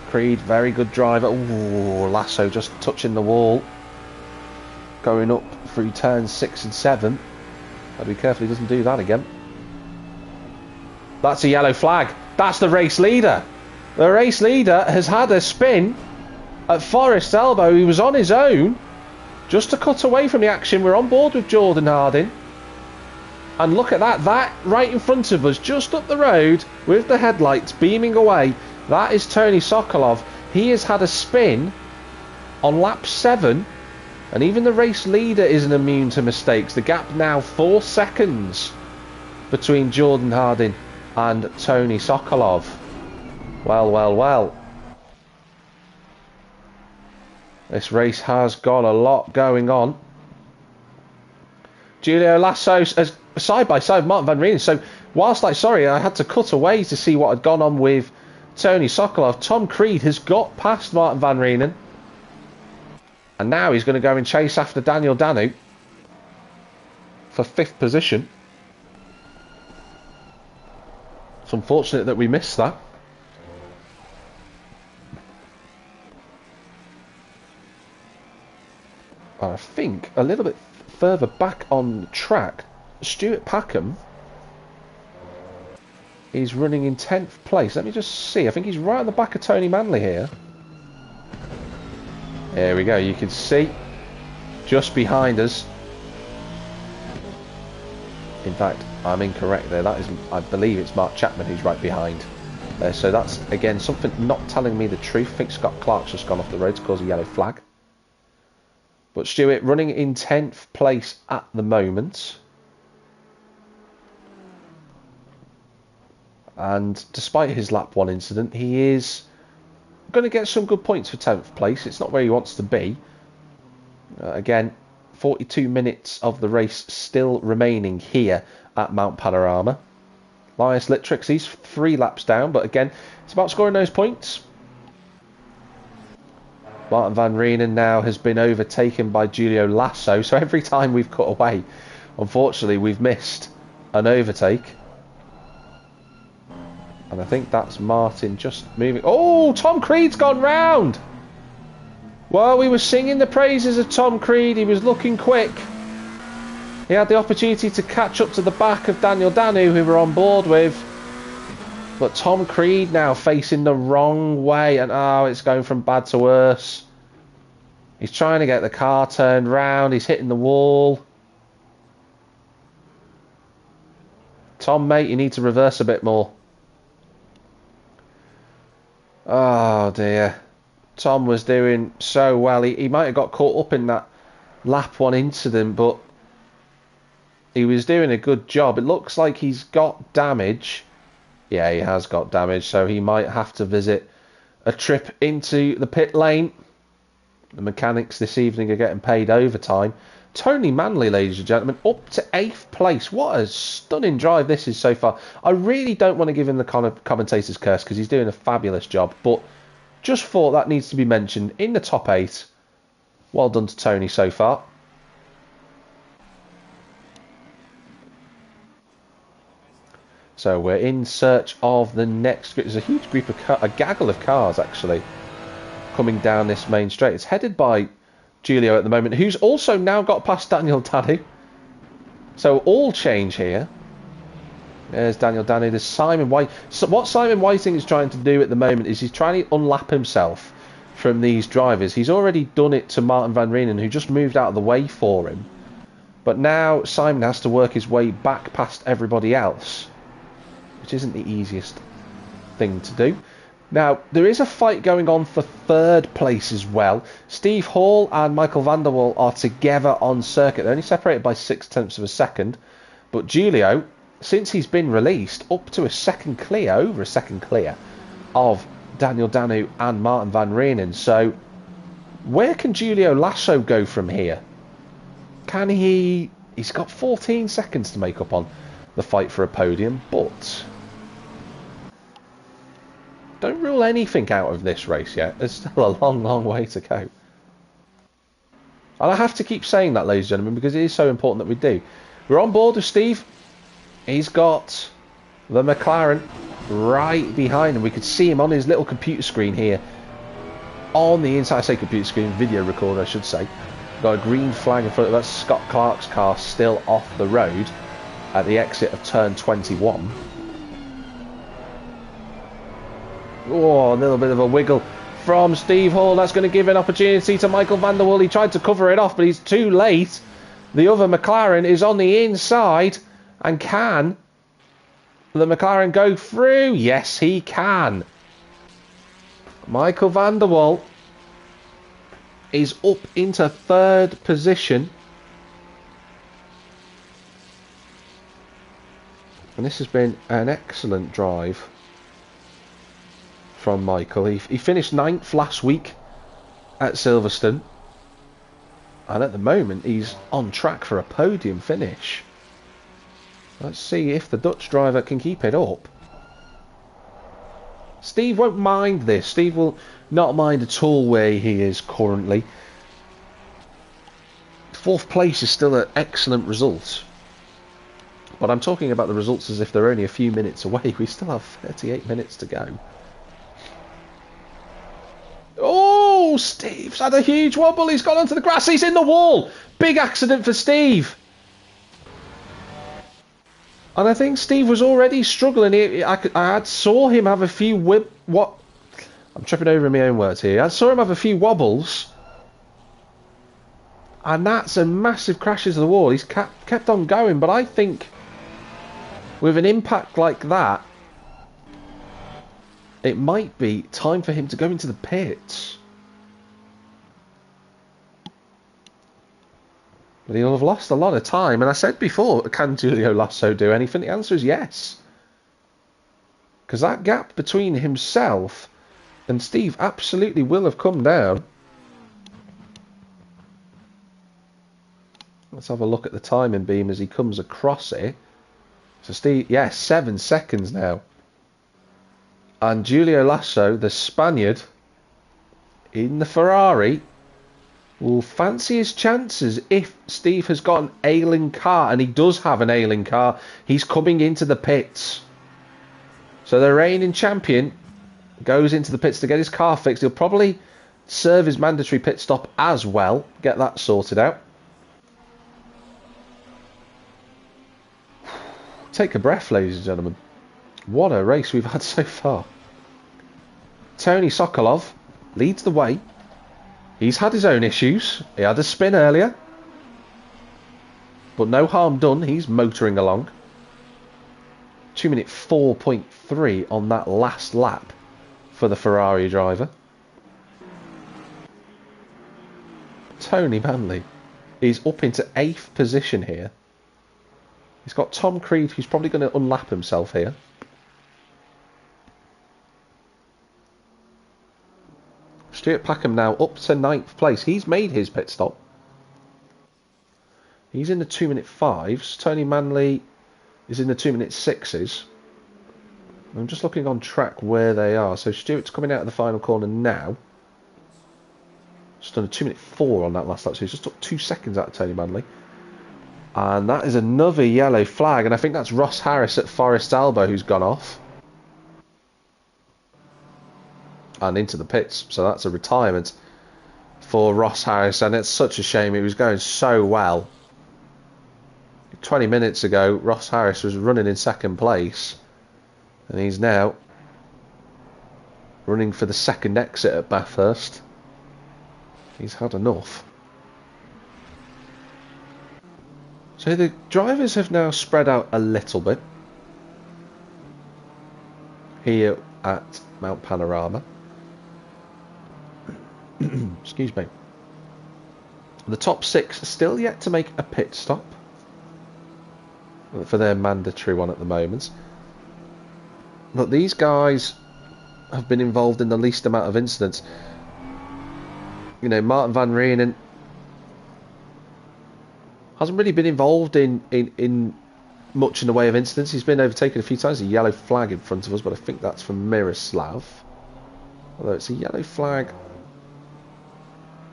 Creed, very good driver. Ooh, Lasso just touching the wall. Going up through turns 6 and 7. Gotta be careful he doesn't do that again. That's a yellow flag. That's the race leader. The race leader has had a spin at Forest Elbow. He was on his own just to cut away from the action. We're on board with Jordan Harding. And look at that. That right in front of us, just up the road with the headlights beaming away. That is Tony Sokolov. He has had a spin on lap 7. And even the race leader isn't immune to mistakes. The gap now 4 seconds between Jordan Harding and Tony Sokolov. Well, well, well. This race has got a lot going on. Julio Lasso as side by side with Martin van Reenen. So whilst I had to cut away to see what had gone on with Tony Sokolov, Tom Creed has got past Martin van Reenen. And now he's going to go and chase after Daniel Danu for 5th position. It's unfortunate that we missed that. I think a little bit further back on track, Stuart Packham is running in 10th place. Let me just see. I think he's right on the back of Tony Manley here. There we go. You can see just behind us. In fact, I'm incorrect there. That is, I believe it's Mark Chapman who's right behind. So that's, again, something not telling me the truth. I think Scott Clark's just gone off the road to cause a yellow flag. But Stewart running in 10th place at the moment. And despite his lap 1 incident, he is going to get some good points for 10th place. It's not where he wants to be. Again, 42 minutes of the race still remaining here at Mount Panorama. Linus Littrix, he's 3 laps down, but again, it's about scoring those points. Martin Van Reenen now has been overtaken by Julio Lasso, so every time we've cut away, unfortunately, we've missed an overtake. And I think that's Martin just moving. Oh, Tom Creed's gone round! Well, we were singing the praises of Tom Creed. He was looking quick. He had the opportunity to catch up to the back of Daniel Danu, who we're on board with. But Tom Creed now facing the wrong way. And oh, it's going from bad to worse. He's trying to get the car turned round. He's hitting the wall. Tom, mate, you need to reverse a bit more. Oh, dear. Tom was doing so well. He might have got caught up in that lap 1 incident, but he was doing a good job. It looks like he's got damage. Yeah, he has got damage, so he might have to visit a trip into the pit lane. The mechanics this evening are getting paid overtime. Tony Manley, ladies and gentlemen, up to 8th place. What a stunning drive this is so far. I really don't want to give him the commentator's curse because he's doing a fabulous job, but just thought that needs to be mentioned in the top 8. Well done to Tony so far. So we're in search of the next group. There's a huge group of a gaggle of cars actually coming down this main straight. It's headed by Julio at the moment, who's also now got past Daniel Danu. So all change here. There's Daniel Danu. There's Simon White. So what Simon Whiting is trying to do at the moment is he's trying to unlap himself from these drivers. He's already done it to Martin Van Reenen, who just moved out of the way for him. But now Simon has to work his way back past everybody else, which isn't the easiest thing to do. Now, there is a fight going on for 3rd place as well. Steve Hall and Michael van der Wal are together on circuit. They're only separated by 0.6 of a second. But Julio, since he's been released, up to a second clear, over a second clear, of Daniel Danu and Martin Van Reenen. So, where can Julio Lasso go from here? Can he... He's got 14 seconds to make up on the fight for a podium, but... don't rule anything out of this race yet. There's still a long, long way to go. And I have to keep saying that, ladies and gentlemen, because it is so important that we do. We're on board with Steve. He's got the McLaren right behind him. We could see him on his little computer screen here. On the inside, I say computer screen, video recorder, I should say. Got a green flag in front of that. Scott Clark's car still off the road at the exit of turn 21. Oh, a little bit of a wiggle from Steve Hall. That's going to give an opportunity to Michael van der Wal. He tried to cover it off, but he's too late. The other McLaren is on the inside. And can the McLaren go through? Yes, he can. Michael van der Wal is up into 3rd position. And this has been an excellent drive from Michael. He finished 9th last week at Silverstone, and at the moment he's on track for a podium finish. Let's see if the Dutch driver can keep it up. Steve won't mind this. Steve will not mind at all where he is currently. 4th place is still an excellent result, but I'm talking about the results as if they're only a few minutes away. We still have 38 minutes to go. Oh, Steve's had a huge wobble. He's gone onto the grass. He's in the wall. Big accident for Steve. And I think Steve was already struggling. I saw him have a few I'm tripping over my own words here. I saw him have a few wobbles. And that's a massive crash into the wall. He's kept on going. But I think with an impact like that, it might be time for him to go into the pits. But he'll have lost a lot of time. And I said before, can Julio Lasso do anything? The answer is yes. Because that gap between himself and Steve absolutely will have come down. Let's have a look at the timing beam as he comes across it. So Steve, yes, 7 seconds now. And Julio Lasso, the Spaniard, in the Ferrari, will fancy his chances if Steve has got an ailing car. And he does have an ailing car. He's coming into the pits. So the reigning champion goes into the pits to get his car fixed. He'll probably serve his mandatory pit stop as well. Get that sorted out. Take a breath, ladies and gentlemen. What a race we've had so far. Tony Sokolov leads the way. He's had his own issues. He had a spin earlier. But no harm done. He's motoring along. 2-minute 4.3 on that last lap for the Ferrari driver. Tony Manley is up into 8th position here. He's got Tom Creed, who's probably going to unlap himself here. Stuart Packham now up to 9th place. He's made his pit stop. He's in the 2-minute 5s. Tony Manley is in the 2-minute 6s. I'm just looking on track where they are. So Stuart's coming out of the final corner now. Just done a 2-minute 4 on that last lap. So he's just took 2 seconds out of Tony Manley. And that is another yellow flag. And I think that's Ross Harris at Forest Elbow who's gone off. And into the pits. So that's a retirement for Ross Harris. And it's such a shame. It was going so well. 20 minutes ago, Ross Harris was running in 2nd place. And he's now running for the 2nd exit at Bathurst. He's had enough. So the drivers have now spread out a little bit here at Mount Panorama. Excuse me. The top 6 are still yet to make a pit stop for their mandatory one at the moment. But these guys have been involved in the least amount of incidents. You know, Martin van Rienen hasn't really been involved in much in the way of incidents. He's been overtaken a few times. A yellow flag in front of us, but I think that's from Miroslav. Although it's a yellow flag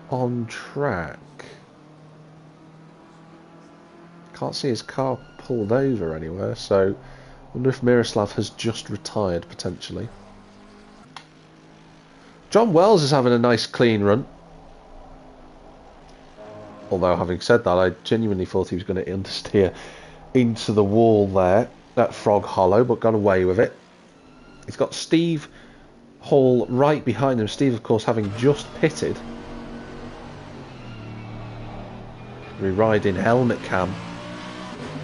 on track. Can't see his car pulled over anywhere, so I wonder if Miroslav has just retired, potentially. John Wells is having a nice clean run. Although, having said that, I genuinely thought he was going to understeer into the wall there at Frog Hollow, but got away with it. He's got Steve Hall right behind him. Steve, of course, having just pitted. We ride in helmet cam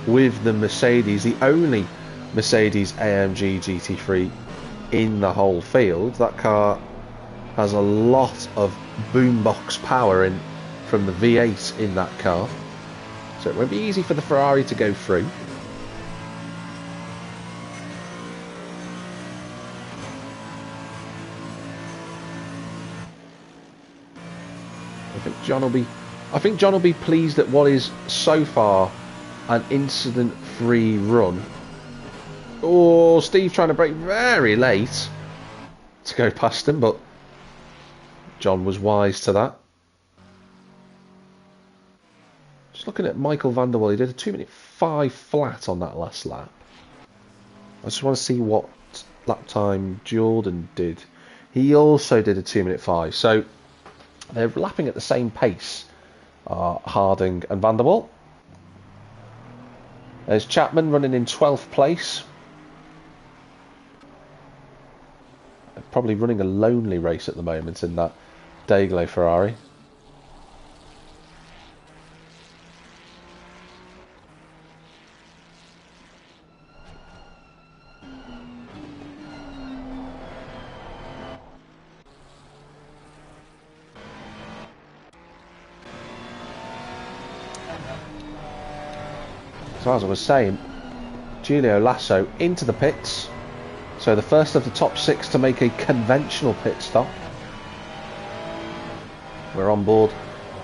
with the Mercedes, the only Mercedes AMG GT3 in the whole field. That car has a lot of boombox power in from the V8 in that car, so it won't be easy for the Ferrari to go through. I think John will be pleased at what is so far an incident-free run. Oh, Steve trying to brake very late to go past him, but John was wise to that. Just looking at Michael van der Waal, he did a 2-minute 5 flat on that last lap. I just want to see what lap time Jordan did. He also did a 2-minute 5, so they're lapping at the same pace, Harding and van der Waal. There's Chapman running in 12th place. Probably running a lonely race at the moment in that Dayglow Ferrari. So as I was saying, Julio Lasso into the pits. So the first of the top 6 to make a conventional pit stop. We're on board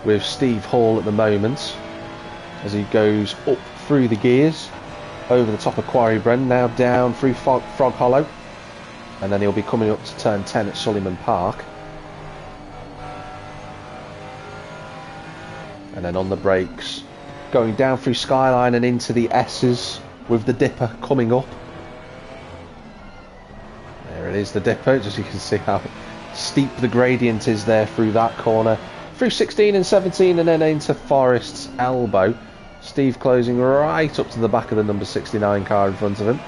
with Steve Hall at the moment as he goes up through the gears over the top of Quarry Bren, now down through Frog Hollow, and then he'll be coming up to turn 10 at Suleiman Park, and then on the brakes going down through Skyline and into the S's with the dipper coming up. There it is, the dipper, just so you can see how steep the gradient is there through that corner. Through 16 and 17 and then into Forest's Elbow. Steve closing right up to the back of the number 69 car in front of him.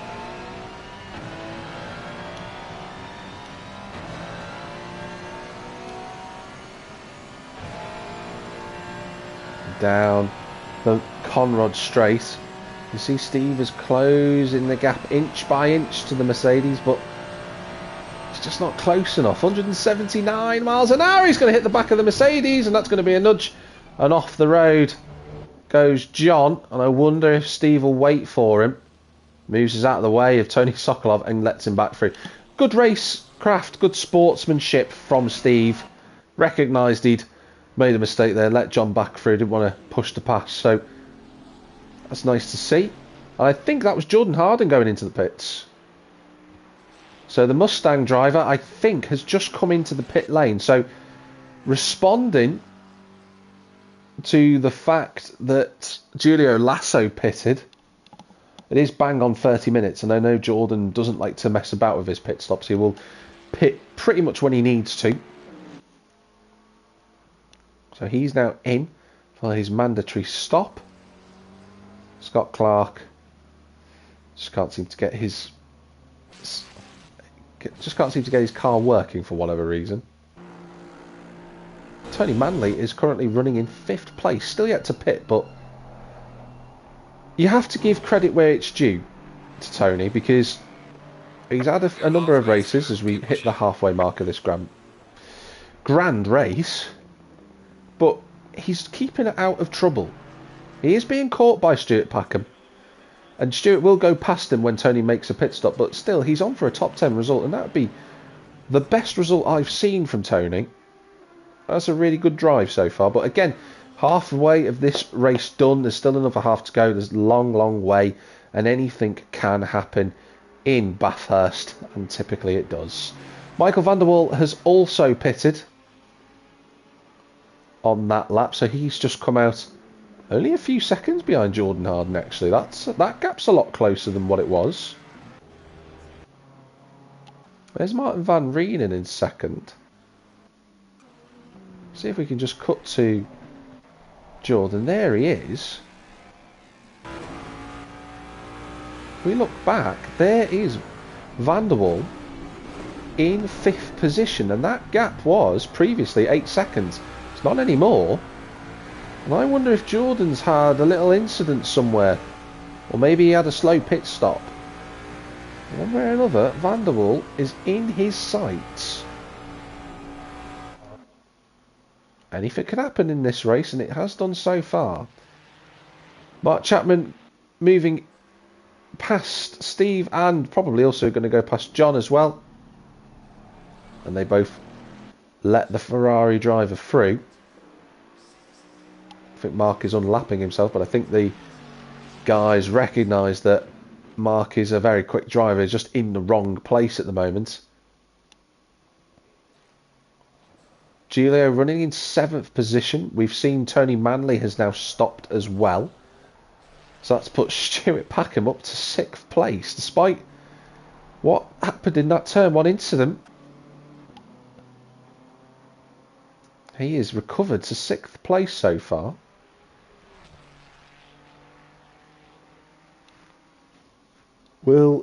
Down the Conrod Straight. You see Steve is closing the gap inch by inch to the Mercedes, but it's just not close enough. 179 miles an hour. He's going to hit the back of the Mercedes, and that's going to be a nudge. And off the road goes John, and I wonder if Steve will wait for him. Moves us out of the way of Tony Sokolov and lets him back through. Good racecraft, good sportsmanship from Steve. Recognised he'd made a mistake there, let John back through, didn't want to push the pass, so that's nice to see. And I think that was Jordan Harding going into the pits. So the Mustang driver, I think, has just come into the pit lane. So responding to the fact that Julio Lasso pitted, it is bang on 30 minutes, and I know Jordan doesn't like to mess about with his pit stops. He will pit pretty much when he needs to. So he's now in for his mandatory stop. Scott Clark just can't seem to get his car working for whatever reason. Tony Manley is currently running in 5th place, still yet to pit, but you have to give credit where it's due to Tony, because he's had a number of races as we hit the halfway mark of this grand race, but he's keeping it out of trouble. He is being caught by Stuart Packham, and Stuart will go past him when Tony makes a pit stop, but still he's on for a top 10 result, and that would be the best result I've seen from Tony. That's a really good drive so far, but again, halfway of this race done. There's still another half to go. There's a long way, and anything can happen in Bathurst, and typically it does. Michael van der Wal has also pitted on that lap, so he's just come out only a few seconds behind Jordan Harding. Actually, that gap's a lot closer than what it was. There's Martin van Reenen in second. See if we can just cut to Jordan. There he is. If we look back, there is van der Wal in 5th position, and that gap was previously 8 seconds. It's not anymore. And I wonder if Jordan's had a little incident somewhere, or maybe he had a slow pit stop. One way or another, van der Wal is in his sights. Anything could happen in this race, and it has done so far. Mark Chapman moving past Steve, and probably also going to go past John as well. And they both let the Ferrari driver through. I think Mark is unlapping himself, but I think the guys recognise that Mark is a very quick driver. He's just in the wrong place at the moment. Giulio running in 7th position. We've seen Tony Manley has now stopped as well. So that's put Stuart Packham up to 6th place, despite what happened in that turn 1 incident. He is recovered to 6th place so far.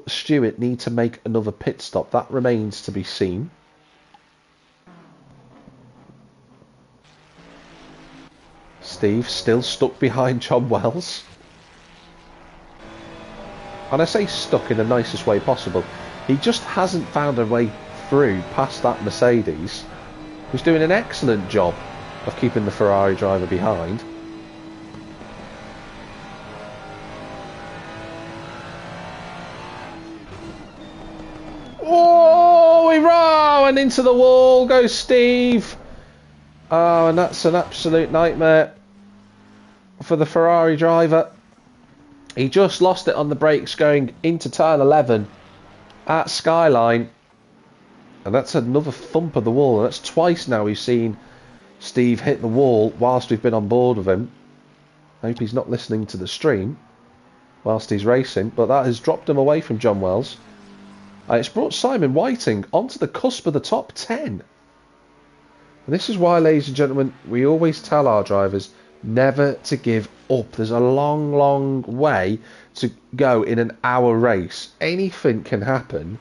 Stewart need to make another pit stop? That remains to be seen. Steve still stuck behind John Wells. And I say stuck in the nicest way possible. He just hasn't found a way through past that Mercedes, who's doing an excellent job of keeping the Ferrari driver behind. Oh, hurrah! And into the wall goes Steve. Oh, and that's an absolute nightmare for the Ferrari driver. He just lost it on the brakes going into turn 11 at Skyline. And that's another thump of the wall. And that's twice now we've seen Steve hit the wall whilst we've been on board with him. I hope he's not listening to the stream whilst he's racing. But that has dropped him away from John Wells. It's brought Simon Whiting onto the cusp of the top 10. And this is why, ladies and gentlemen, we always tell our drivers never to give up. There's a long, long way to go in an hour race. Anything can happen.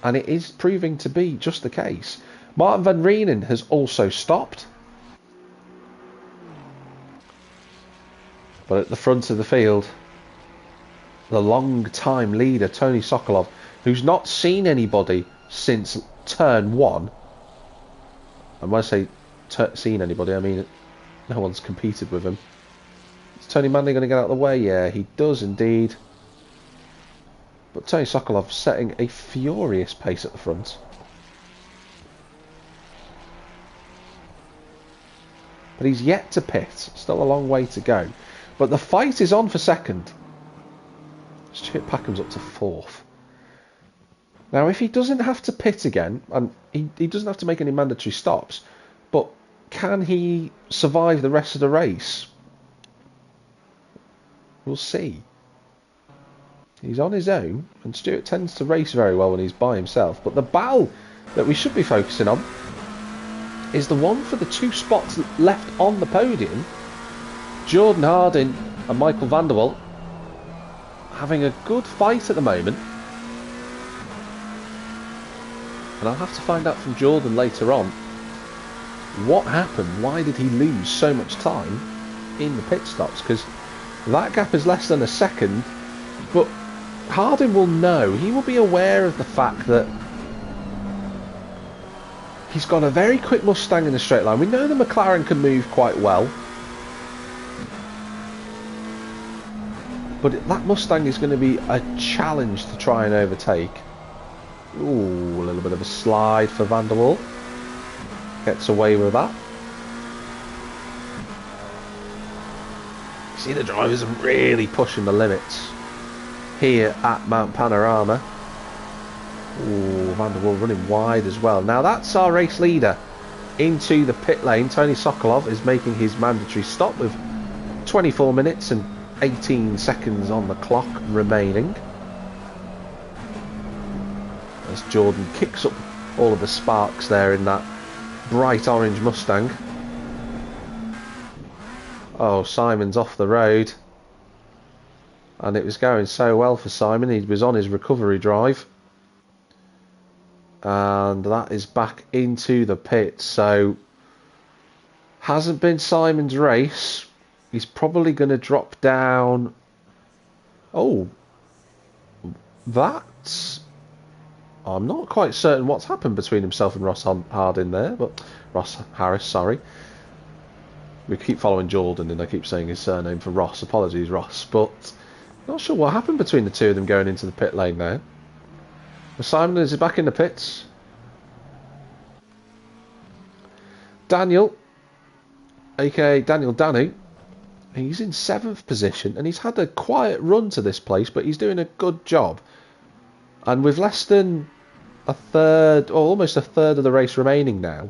And it is proving to be just the case. Martin van Reenen has also stopped. But at the front of the field, the long-time leader, Tony Sokolov, who's not seen anybody since turn 1. And when I say seen anybody, I mean no one's competed with him. Is Tony Manley going to get out of the way? Yeah, he does indeed. But Tony Sokolov setting a furious pace at the front. But he's yet to pit. Still a long way to go. But the fight is on for second. Stuart Packham's up to 4th. Now, if he doesn't have to pit again, and he doesn't have to make any mandatory stops, but can he survive the rest of the race? We'll see. He's on his own, and Stuart tends to race very well when he's by himself. But the battle that we should be focusing on is the one for the 2 spots left on the podium. Jordan Harding and Michael van der Wal having a good fight at the moment. And I'll have to find out from Jordan later on what happened. Why did he lose so much time in the pit stops? Because that gap is less than a second. But Harding will know. He will be aware of the fact that he's got a very quick Mustang in the straight line. We know the McLaren can move quite well. But that Mustang is going to be a challenge to try and overtake. Ooh, a little bit of a slide for Van der Wal. Gets away with that. See, the drivers are really pushing the limits here at Mount Panorama. Ooh, Van der Wal running wide as well. Now that's our race leader into the pit lane. Tony Sokolov is making his mandatory stop with 24 minutes and 18 seconds on the clock remaining. As Jordan kicks up all of the sparks there in that bright orange Mustang. Oh, Simon's off the road. And it was going so well for Simon. He was on his recovery drive. And that is back into the pit. So, hasn't been Simon's race. He's probably going to drop down. Oh, that's... I'm not quite certain what's happened between himself and Ross Harding there, but Ross Harris, sorry. We keep following Jordan and I keep saying his surname for Ross. Apologies, Ross, but not sure what happened between the two of them going into the pit lane now. Simon is back in the pits. Daniel, aka Daniel Danu, he's in 7th position and he's had a quiet run to this place, but he's doing a good job. And with less than a third, or almost a third of the race remaining now,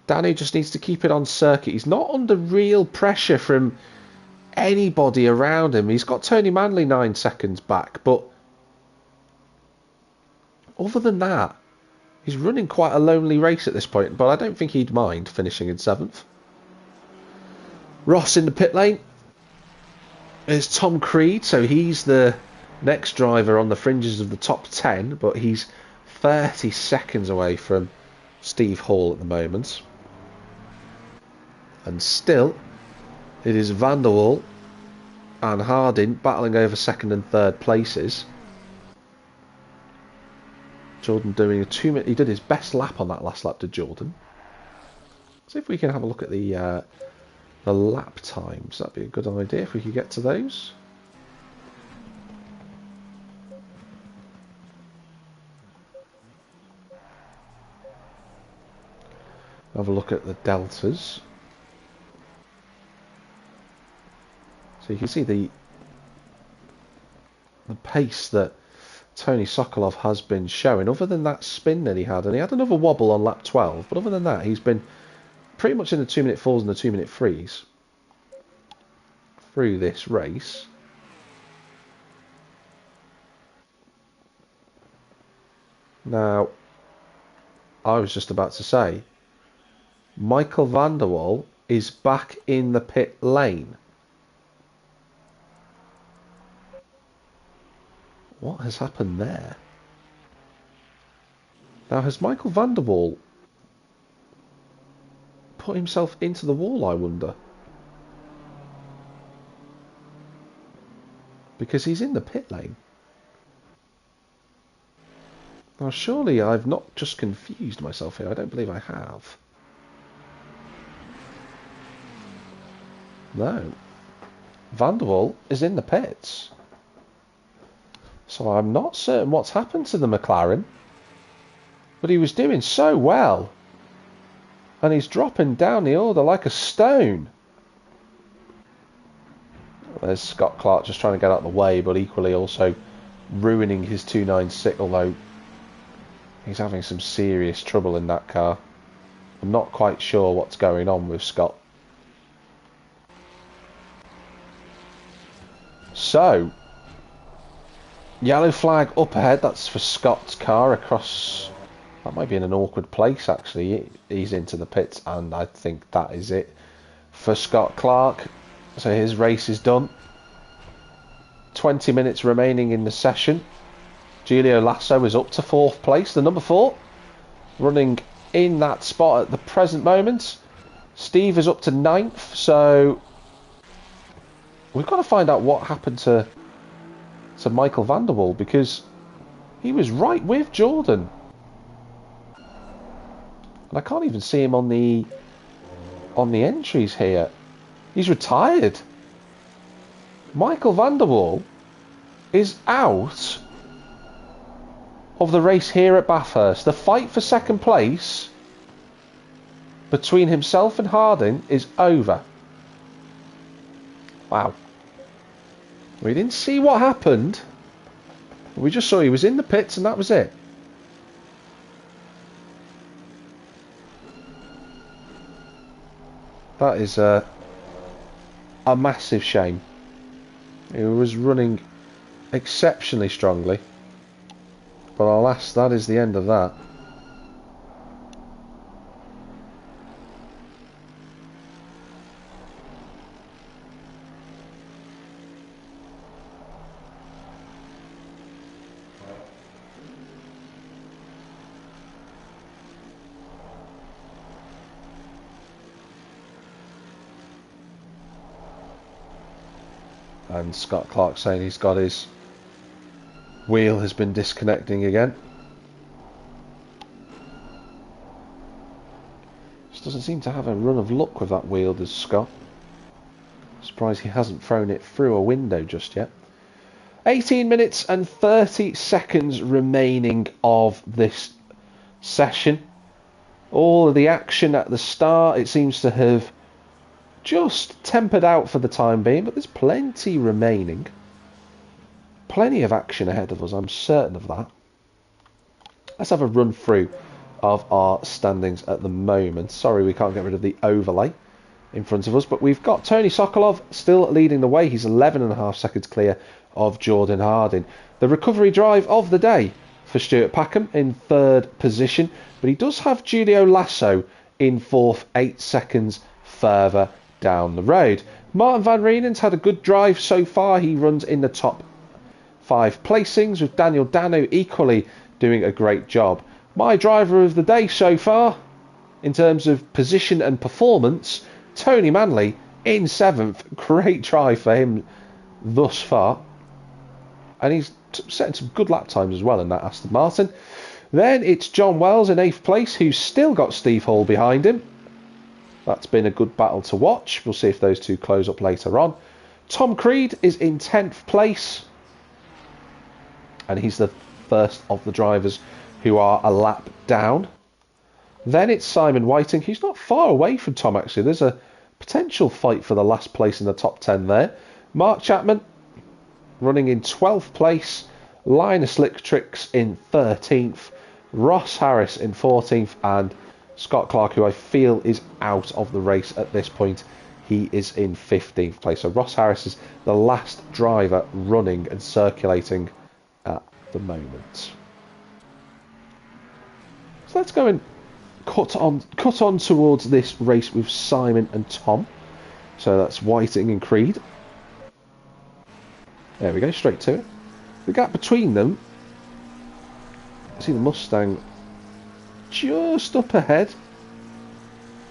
Danny just needs to keep it on circuit. He's not under real pressure from anybody around him. He's got Tony Manley 9 seconds back, but other than that, he's running quite a lonely race at this point, but I don't think he'd mind finishing in 7th. Ross in the pit lane is Tom Creed, so he's the Next driver on the fringes of the top 10, but he's 30 seconds away from Steve Hall at the moment. And still, it is Van der Waal and Harding battling over second and third places. Jordan doing a 2 minute. He did his best lap on that last lap to Jordan. See if we can have a look at the lap times. That'd be a good idea if we could get to those. Have a look at the deltas. So you can see the pace that Tony Sokolov has been showing, other than that spin that he had, and he had another wobble on lap 12, but other than that he's been pretty much in the 2 minute fours and the 2 minute threes through this race. Now, I was just about to say, Michael van der Waal is back in the pit lane. What has happened there? Now, has Michael van der Waal put himself into the wall, I wonder? Because he's in the pit lane. Now, surely I've not just confused myself here. I don't believe I have. No. Van der Waal is in the pits. So I'm not certain what's happened to the McLaren. But he was doing so well. And he's dropping down the order like a stone. There's Scott Clark just trying to get out of the way, but equally also ruining his 296, although he's having some serious trouble in that car. I'm not quite sure what's going on with Scott. So, yellow flag up ahead, that's for Scott's car across. That might be in an awkward place actually. He's into the pits, and I think that is it for Scott Clark. So his race is done. 20 minutes remaining in the session. Julio Lasso is up to 4th place, the number 4, running in that spot at the present moment. Steve is up to 9th, so we've got to find out what happened to Michael van der Waal, because he was right with Jordan. And I can't even see him on the entries here. He's retired. Michael van der Waal is out of the race here at Bathurst. The fight for second place between himself and Harding is over. Wow. We didn't see what happened. We just saw he was in the pits and that was it. That is a massive shame. He was running exceptionally strongly. But alas, that is the end of that. And Scott Clark saying he's got his wheel has been disconnecting again. Just doesn't seem to have a run of luck with that wheel, does Scott? Surprised he hasn't thrown it through a window just yet. 18 minutes and 30 seconds remaining of this session. All of the action at the start, it seems to have just tempered out for the time being, but there's plenty remaining. Plenty of action ahead of us, I'm certain of that. Let's have a run through of our standings at the moment. Sorry we can't get rid of the overlay in front of us, but we've got Tony Sokolov still leading the way. He's 11.5 seconds clear of Jordan Harding. The recovery drive of the day for Stuart Packham in 3rd position, but he does have Julio Lasso in 4th, 8 seconds further down the road. Martin van Rienen's had a good drive so far. He runs in the top 5 placings, with Daniel Dano equally doing a great job. My driver of the day so far, in terms of position and performance, Tony Manley in 7th. Great drive for him thus far. And he's setting some good lap times as well in that Aston Martin. Then it's John Wells in 8th place, who's still got Steve Hall behind him. That's been a good battle to watch. We'll see if those two close up later on. Tom Creed is in 10th place. And he's the first of the drivers who are a lap down. Then it's Simon Whiting. He's not far away from Tom, actually. There's a potential fight for the last place in the top 10 there. Mark Chapman running in 12th place. Linus Slicktricks in 13th. Ross Harris in 14th. And Scott Clark, who I feel is out of the race at this point, he is in 15th place. So Ross Harris is the last driver running and circulating at the moment. So let's go and cut on towards this race with Simon and Tom. So that's Whiting and Creed. There we go, straight to it. The gap between them, I see the Mustang just up ahead.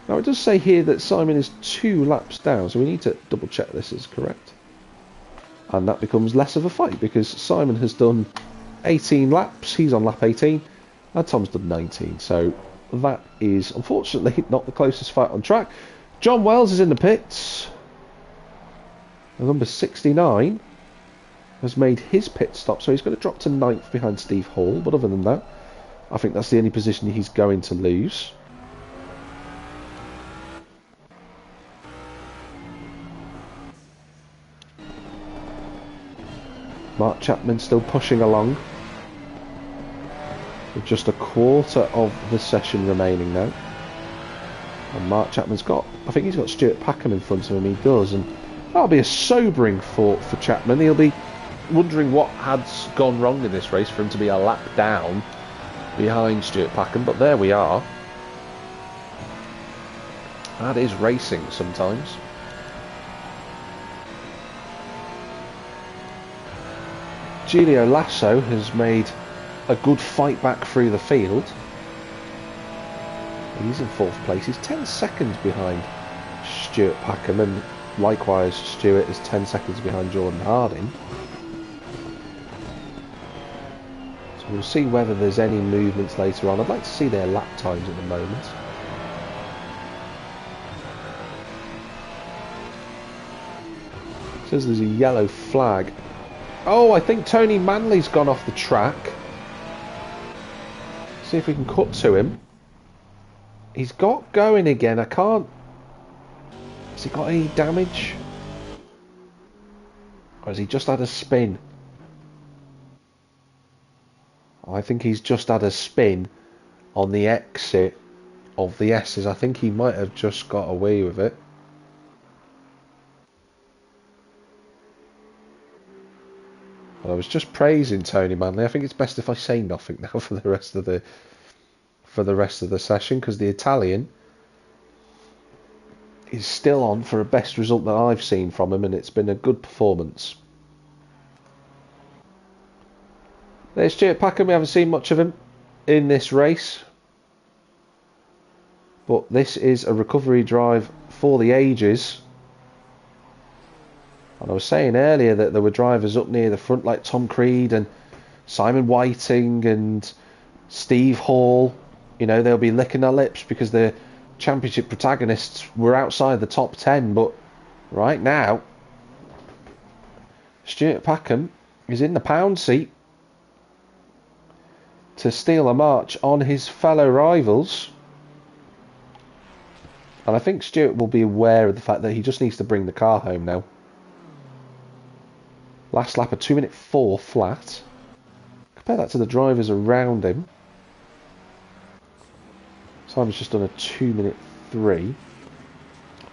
Now it does say here that Simon is 2 laps down, so we need to double check this is correct. And that becomes less of a fight because Simon has done 18 laps, he's on lap 18, and Tom's done 19. So that is unfortunately not the closest fight on track. John Wells is in the pits. The number 69 has made his pit stop, so he's going to drop to 9th behind Steve Hall. But other than that, I think that's the only position he's going to lose. Mark Chapman still pushing along, with just a quarter of the session remaining now. And Mark Chapman's got, I think he's got Stuart Packham in front of him, he does, and that'll be a sobering thought for Chapman. He'll be wondering what had gone wrong in this race for him to be a lap down behind Stuart Packham, but there we are. That is racing sometimes. Giulio Lasso has made a good fight back through the field. He's in 4th place. He's 10 seconds behind Stuart Packham, and likewise Stuart is 10 seconds behind Jordan Harding. So we'll see whether there's any movements later on. I'd like to see their lap times at the moment. It says there's a yellow flag. Oh, I think Tony Manley's gone off the track. See if we can cut to him. He's got going again. I can't... Has he got any damage? Or has he just had a spin? I think he's just had a spin on the exit of the S's. I think he might have just got away with it. I was just praising Tony Manley. I think it's best if I say nothing now for the rest of the session, because the Italian is still on for a best result that I've seen from him, and it's been a good performance. There's Stuart Packham. We haven't seen much of him in this race, but this is a recovery drive for the ages. And I was saying earlier that there were drivers up near the front like Tom Creed and Simon Whiting and Steve Hall. You know, they'll be licking their lips because the championship protagonists were outside the top 10. But right now, Stuart Packham is in the pound seat to steal a march on his fellow rivals. And I think Stuart will be aware of the fact that he just needs to bring the car home now. Last lap, a 2:04 flat. Compare that to the drivers around him. Simon's just done a 2:03.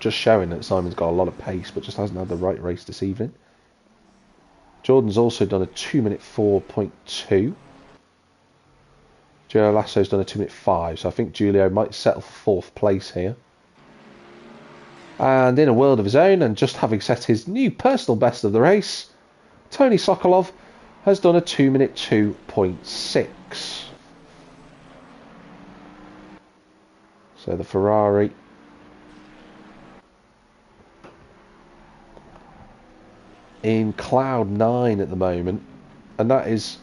Just showing that Simon's got a lot of pace, but just hasn't had the right race this evening. Jordan's also done a 2:04.2. Julio Lasso's done a 2:05, so I think Julio might settle for 4th place here. And in a world of his own, and just having set his new personal best of the race, Tony Sokolov has done a 2-minute 2.6. So the Ferrari in cloud 9 at the moment, and that is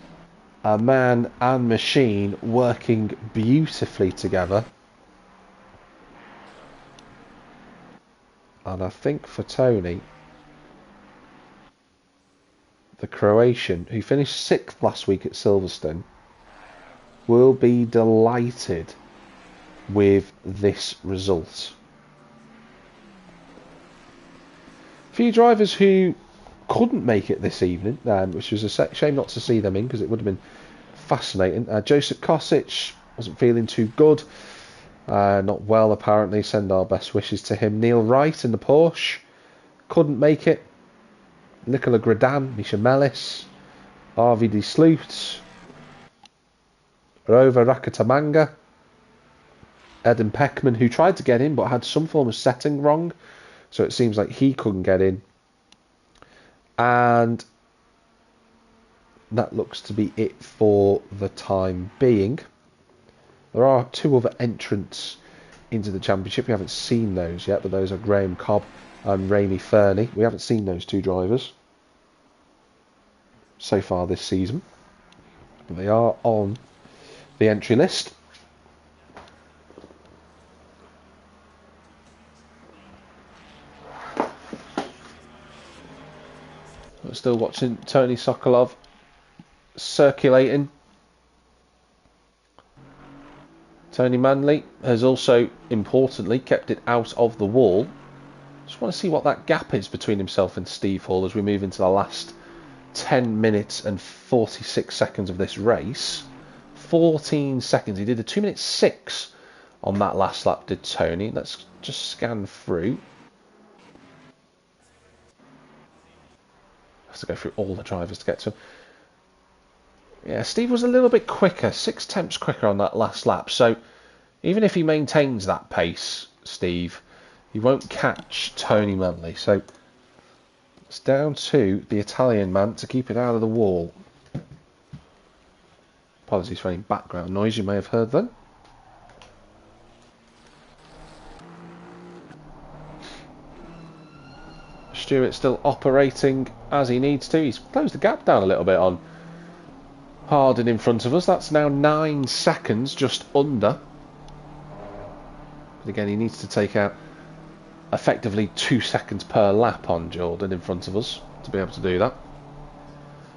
a man and machine working beautifully together. And I think for Tony, the Croatian, who finished 6th last week at Silverstone, will be delighted with this result. A few drivers who couldn't make it this evening, which was a shame not to see them in, because it would have been fascinating. Joseph Kosic wasn't feeling too good, not well apparently. Send our best wishes to him. Neil Wright in the Porsche couldn't make it. Nicola Gradan, Misha Mellis, RVD Sloot, Rova Rakatamanga, Eden Peckman, who tried to get in but had some form of setting wrong, so it seems like he couldn't get in. And that looks to be it for the time being. There are 2 other entrants into the championship. We haven't seen those yet, but those are Graham Cobb and Rami Fernie. We haven't seen those 2 drivers so far this season, but they are on the entry list. We're still watching Tony Sokolov circulating. Tony Manley has also, importantly, kept it out of the wall. Just want to see what that gap is between himself and Steve Hall as we move into the last 10 minutes and 46 seconds of this race. 14 seconds. He did a 2-minute 6 on that last lap, did Tony. Let's just scan through. Has to go through all the drivers to get to him. Yeah, Steve was a little bit quicker, 6 tenths quicker on that last lap. So even if he maintains that pace, Steve, he won't catch Tony Manley. So it's down to the Italian man to keep it out of the wall. Apologies for any background noise you may have heard then. Stewart still operating as he needs to. He's closed the gap down a little bit on Harding in front of us. That's now 9 seconds, just under. But again, he needs to take out effectively 2 seconds per lap on Jordan in front of us to be able to do that.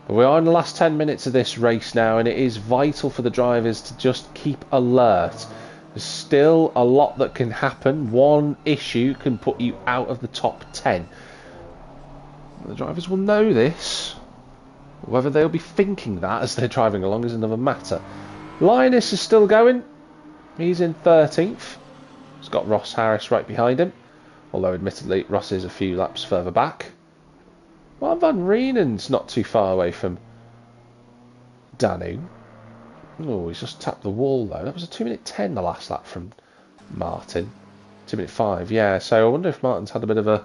But we are in the last 10 minutes of this race now, and it is vital for the drivers to just keep alert. There's still a lot that can happen. One issue can put you out of the top 10. The drivers will know this. Whether they'll be thinking that as they're driving along is another matter. Linus is still going. He's in 13th. He's got Ross Harris right behind him. Although admittedly Ross is a few laps further back. Well, Van Rienen's not too far away from Danu. Oh, he's just tapped the wall though. That was a 2-minute 10 the last lap from Martin. 2-minute 5, yeah. So I wonder if Martin's had a bit of a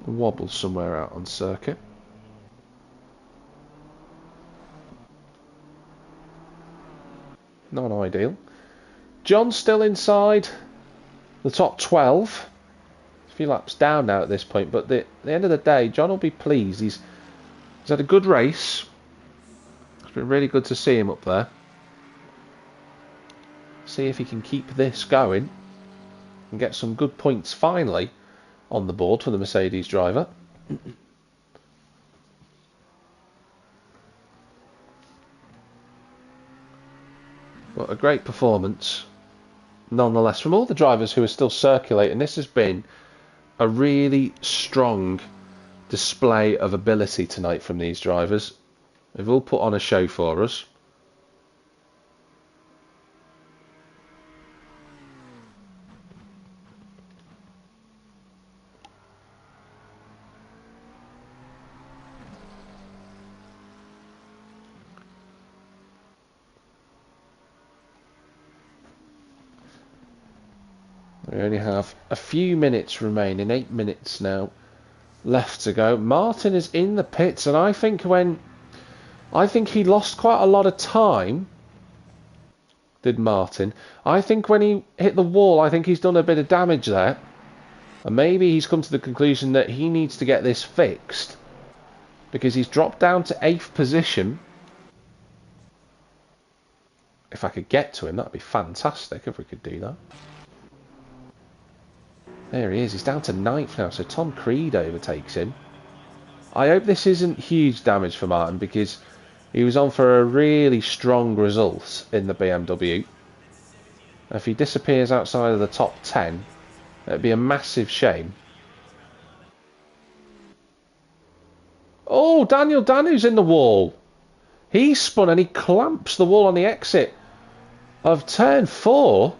wobble somewhere out on circuit. Not ideal. John's still inside the top 12. A few laps down now at this point, but at the end of the day, John will be pleased. He's had a good race. It's been really good to see him up there. See if he can keep this going and get some good points finally on the board for the Mercedes driver. But a great performance nonetheless from all the drivers who are still circulating. This has been a really strong display of ability tonight from these drivers. They've all put on a show for us. We only have a few minutes remaining, 8 minutes now left to go. Martin is in the pits, and I think when I think he lost quite a lot of time, did Martin. I think when he hit the wall, I think he's done a bit of damage there. And maybe he's come to the conclusion that he needs to get this fixed, because he's dropped down to 8th position. If I could get to him, that'd be fantastic if we could do that. There he is. He's down to 9th now, so Tom Creed overtakes him. I hope this isn't huge damage for Martin, because he was on for a really strong result in the BMW. If he disappears outside of the top 10, it'd be a massive shame. Oh, Daniel Danu's in the wall. He spun and he clamps the wall on the exit of turn 4.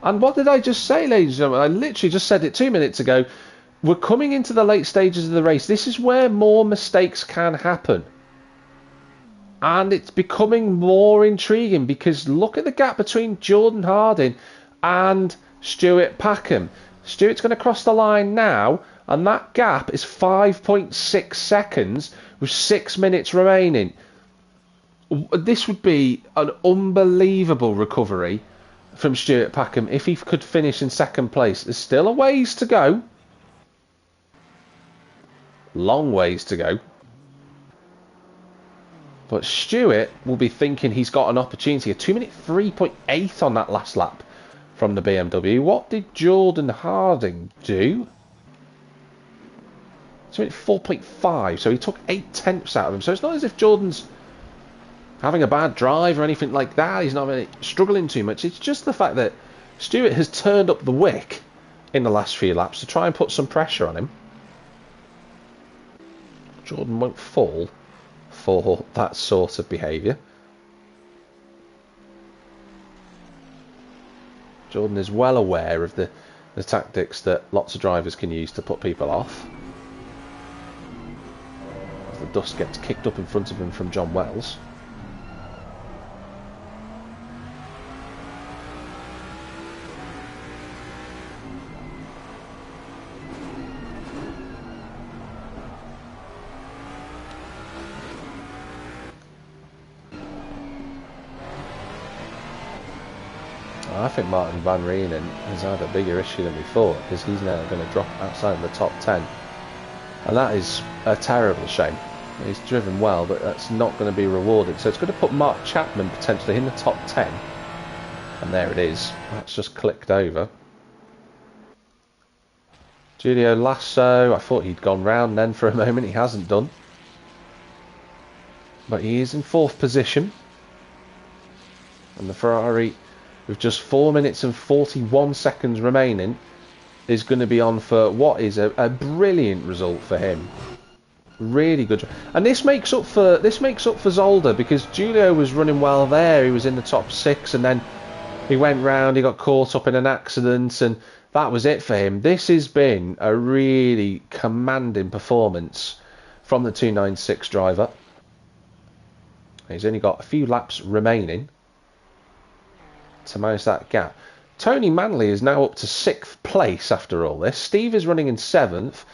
And what did I just say, ladies and gentlemen? I literally just said it 2 minutes ago. We're coming into the late stages of the race. This is where more mistakes can happen. And it's becoming more intriguing, because look at the gap between Jordan Harding and Stuart Packham. Stuart's going to cross the line now, and that gap is 5.6 seconds with 6 minutes remaining. This would be an unbelievable recovery from Stuart Packham if he could finish in 2nd place. There's still a ways to go. Long ways to go. But Stuart will be thinking he's got an opportunity. A 2-minute 3.8 on that last lap from the BMW. What did Jordan Harding do? 2-minute 4.5. So he took 8/10 out of him. So it's not as if Jordan's having a bad drive or anything like that. He's not really struggling too much. It's just the fact that Stuart has turned up the wick in the last few laps to try and put some pressure on him. Jordan won't fall for that sort of behaviour. Jordan is well aware of the tactics that lots of drivers can use to put people off. As the dust gets kicked up in front of him from John Wells. I think Martin Van Reenen has had a bigger issue than we thought, because he's now going to drop outside of the top 10. And that is a terrible shame. He's driven well, but that's not going to be rewarded. So it's going to put Mark Chapman potentially in the top 10. And there it is. That's just clicked over. Julio Lasso, I thought he'd gone round then for a moment. He hasn't done. But he is in 4th position. And the Ferrari, with just 4 minutes and 41 seconds remaining, is going to be on for what is a brilliant result for him. Really good. And this makes up for Zolder, because Julio was running well there. He was in the top 6, and then he went round, he got caught up in an accident, and that was it for him. This has been a really commanding performance from the 296 driver. He's only got a few laps remaining to manage that gap. Tony Manley is now up to 6th place after all this. Steve is running in 7th.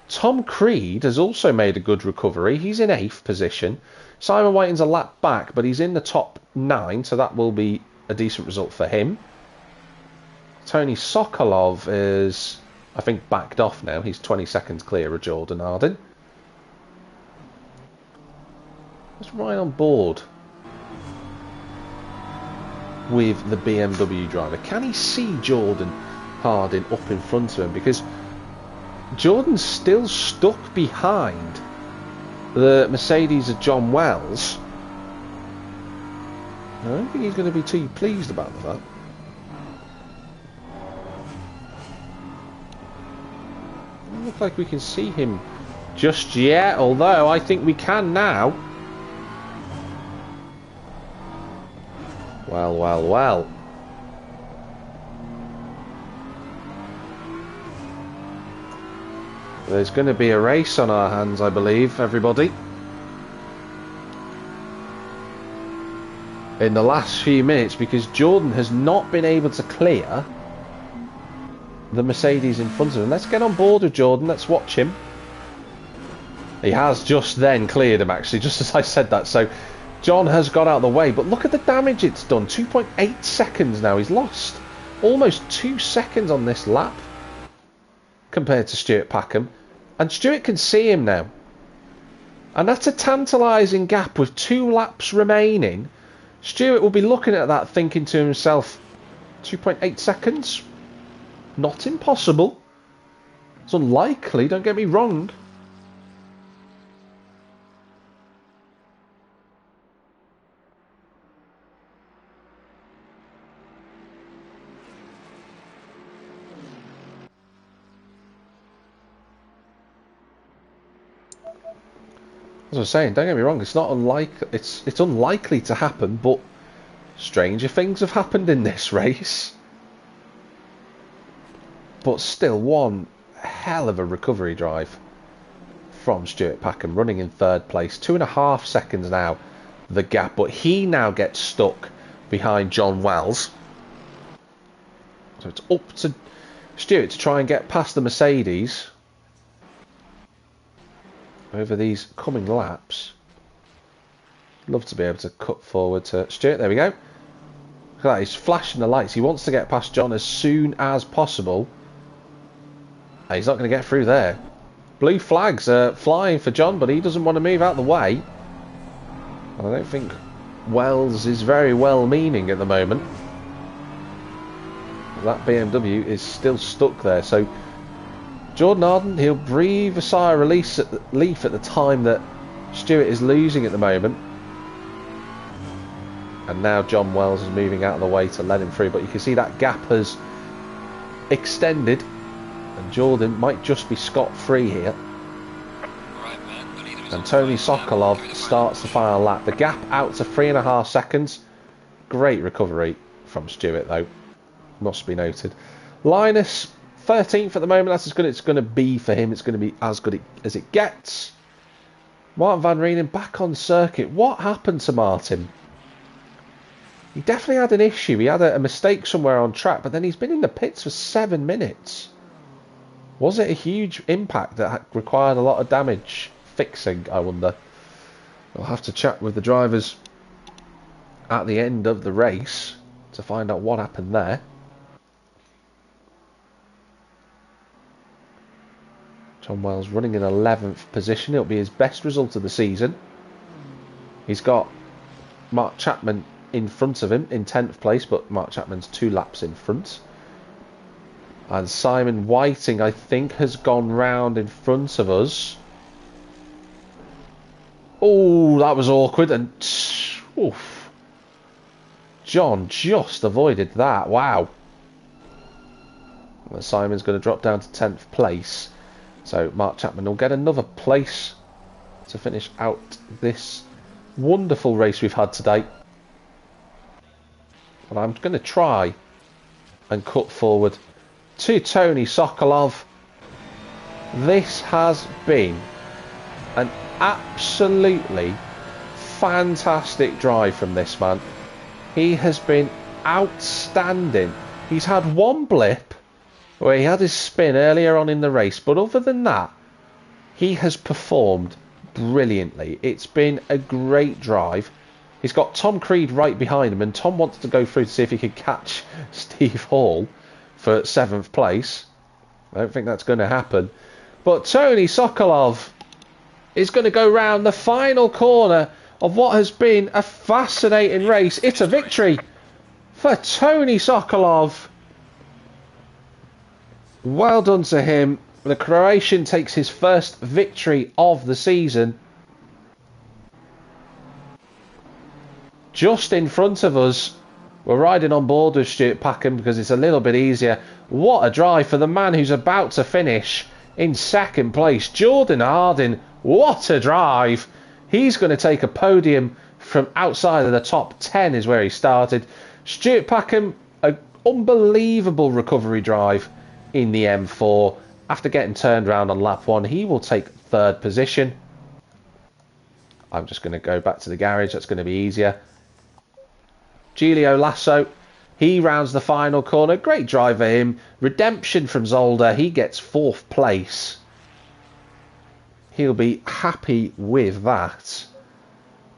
Tom Creed has also made a good recovery. He's in 8th position. Simon Whiting's a lap back, but he's in the top 9, so that will be a decent result for him. Tony Sokolov is, I think, backed off now. He's 20 seconds clear of Jordan Harding. Let's ride on board with the BMW driver. Can he see Jordan Harding up in front of him? Because Jordan's still stuck behind the Mercedes of John Wells. I don't think he's going to be too pleased about that. Doesn't look like we can see him just yet, although I think we can now. Well, well, well. There's going to be a race on our hands, I believe, everybody. In the last few minutes, because Jordan has not been able to clear the Mercedes in front of him. Let's get on board with Jordan. Let's watch him. He has just then cleared him, actually, just as I said that. So John has got out of the way, but look at the damage it's done. 2.8 seconds now. He's lost almost 2 seconds on this lap compared to Stuart Packham. And Stuart can see him now. And that's a tantalising gap with 2 laps remaining. Stuart will be looking at that thinking to himself, 2.8 seconds? Not impossible. It's unlikely, don't get me wrong. As I was saying, don't get me wrong, it's not it's unlikely to happen, but stranger things have happened in this race. But still, one hell of a recovery drive from Stuart Packham, running in 3rd place. 2.5 seconds now, the gap, but he now gets stuck behind John Wells. So it's up to Stuart to try and get past the Mercedes over these coming laps. Love to be able to cut forward to Stuart. There we go. Look at that, he's flashing the lights. He wants to get past John as soon as possible. He's not going to get through there. Blue flags are flying for John, but he doesn't want to move out of the way. And I don't think Wells is very well meaning at the moment. That BMW is still stuck there. So Jordan Arden, he'll breathe a sigh of relief at the time that Stuart is losing at the moment. And now John Wells is moving out of the way to let him through. But you can see that gap has extended. And Jordan might just be scot-free here. And Tony Sokolov starts the final lap. The gap out to 3.5 seconds. Great recovery from Stuart, though. Must be noted. Linus, 13th at the moment. That's as good as it's going to be for him. It's going to be as good as it gets. Martin Van Reenen back on circuit. What happened to Martin? He definitely had an issue. He had a mistake somewhere on track, but then he's been in the pits for 7 minutes. Was it a huge impact that required a lot of damage fixing, I wonder? I'll have to chat with the drivers at the end of the race to find out what happened there. John Wells running in 11th position. It'll be his best result of the season. He's got Mark Chapman in front of him in 10th place, but Mark Chapman's 2 laps in front. And Simon Whiting, I think, has gone round in front of us. Oh, that was awkward. And oof, John just avoided that. Wow. Well, Simon's going to drop down to 10th place. So Mark Chapman will get another place to finish out this wonderful race we've had today. And I'm going to try and cut forward to Tony Sokolov. This has been an absolutely fantastic drive from this man. He has been outstanding. He's had one blip where he had his spin earlier on in the race, but other than that, he has performed brilliantly. It's been a great drive. He's got Tom Creed right behind him, and Tom wants to go through to see if he could catch Steve Hall for 7th place. I don't think that's going to happen. But Tony Sokolov is going to go round the final corner of what has been a fascinating race. It's a victory for Tony Sokolov. Well done to him. The Croatian takes his first victory of the season. Just in front of us, we're riding on board with Stuart Packham because it's a little bit easier. What a drive for the man who's about to finish in 2nd place. Jordan Harding, what a drive. He's going to take a podium from outside of the top 10 is where he started. Stuart Packham, an unbelievable recovery drive in the M4. After getting turned around on lap 1, he will take 3rd position. I'm just going to go back to the garage. That's going to be easier. Giulio Lasso, he rounds the final corner. Great drive for him. Redemption from Zolder. He gets 4th place. he'll be happy with that.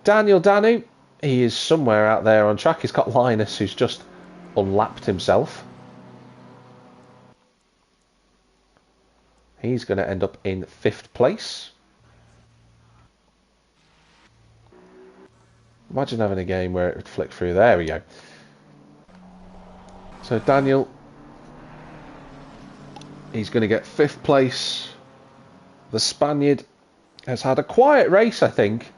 Daniel Danu, he is somewhere out there on track. He's got Linus, who's just unlapped himself. He's going to end up in 5th place. Imagine having a game where it would flick through. There we go. So Daniel, he's going to get 5th place. The Spaniard has had a quiet race, I think.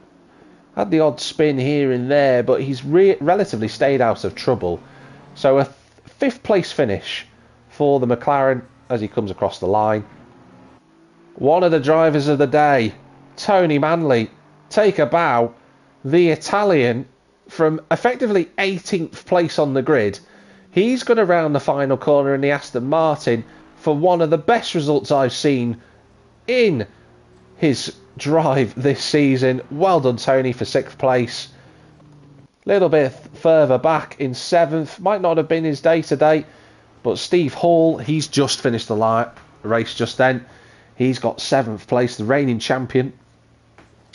Had the odd spin here and there, but he's relatively stayed out of trouble. So a 5th place finish for the McLaren as he comes across the line. One of the drivers of the day, Tony Manley, take a bow. The Italian, from effectively 18th place on the grid, he's going to round the final corner in the Aston Martin for one of the best results I've seen in his drive this season. Well done, Tony, for 6th place. Little bit further back in 7th. Might not have been his day today, but Steve Hall, he's just finished the race just then. He's got 7th place, the reigning champion.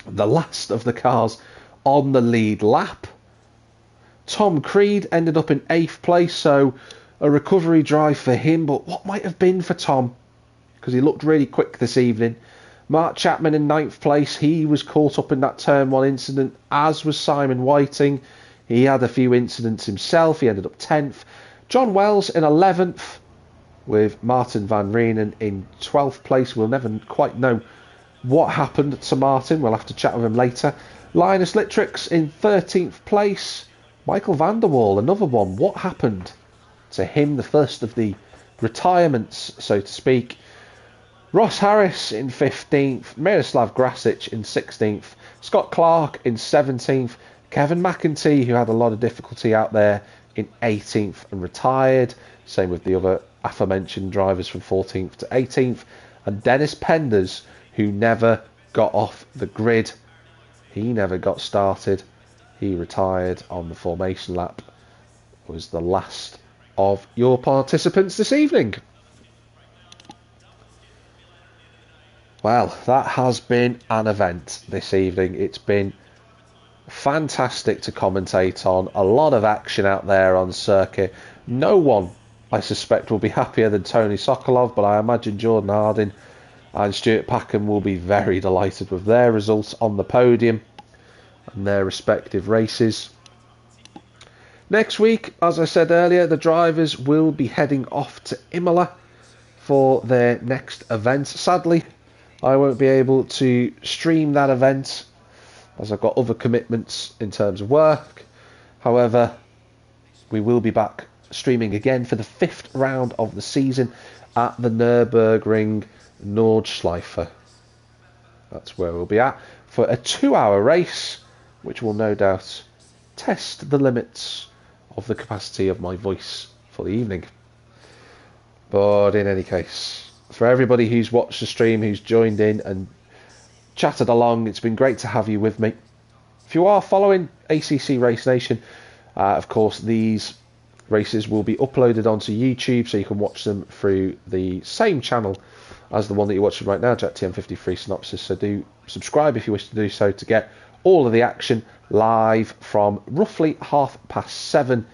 The last of the cars on the lead lap. Tom Creed ended up in 8th place, so a recovery drive for him, but what might have been for Tom, because he looked really quick this evening. Mark Chapman in 9th place. He was caught up in that turn 1 incident, as was Simon Whiting. He had a few incidents himself. He ended up 10th. John Wells in 11th, with Martin van Reenen in 12th place. We'll never quite know what happened to Martin. We'll have to chat with him later. Linus Littrix in 13th place. Michael van der Waal, another one. What happened to him? The first of the retirements, so to speak. Ross Harris in 15th. Miroslav Grasic in 16th. Scott Clark in 17th. Kevin McEntee, who had a lot of difficulty out there, in 18th and retired. Same with the other aforementioned drivers from 14th to 18th. And Dennis Penders, who never got off the grid. He never got started. He retired on the formation lap. Was the last of your participants this evening. Well, that has been an event this evening. It's been fantastic to commentate on. A lot of action out there on circuit. No one, I suspect, will be happier than Tony Sokolov, but I imagine Jordan Harding and Stuart Packham will be very delighted with their results on the podium and their respective races. Next week, as I said earlier, the drivers will be heading off to Imola for their next event. Sadly, I won't be able to stream that event as I've got other commitments in terms of work. However, we will be back streaming again for the 5th round of the season at the Nürburgring Nordschleife. That's where we'll be at for a 2-hour race, which will no doubt test the limits of the capacity of my voice for the evening. But in any case, for everybody who's watched the stream, who's joined in and chatted along, it's been great to have you with me. If you are following ACC Race Nation, of course these races will be uploaded onto YouTube, so you can watch them through the same channel as the one that you're watching right now, Jet TM53 Synopsis. So do subscribe if you wish to do so to get all of the action live from roughly 7:30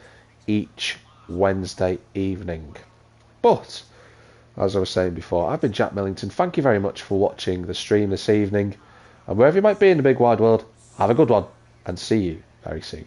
each Wednesday evening. But as I was saying before, I've been Jack Millington. Thank you very much for watching the stream this evening, and wherever you might be in the big wide world, have a good one and see you very soon.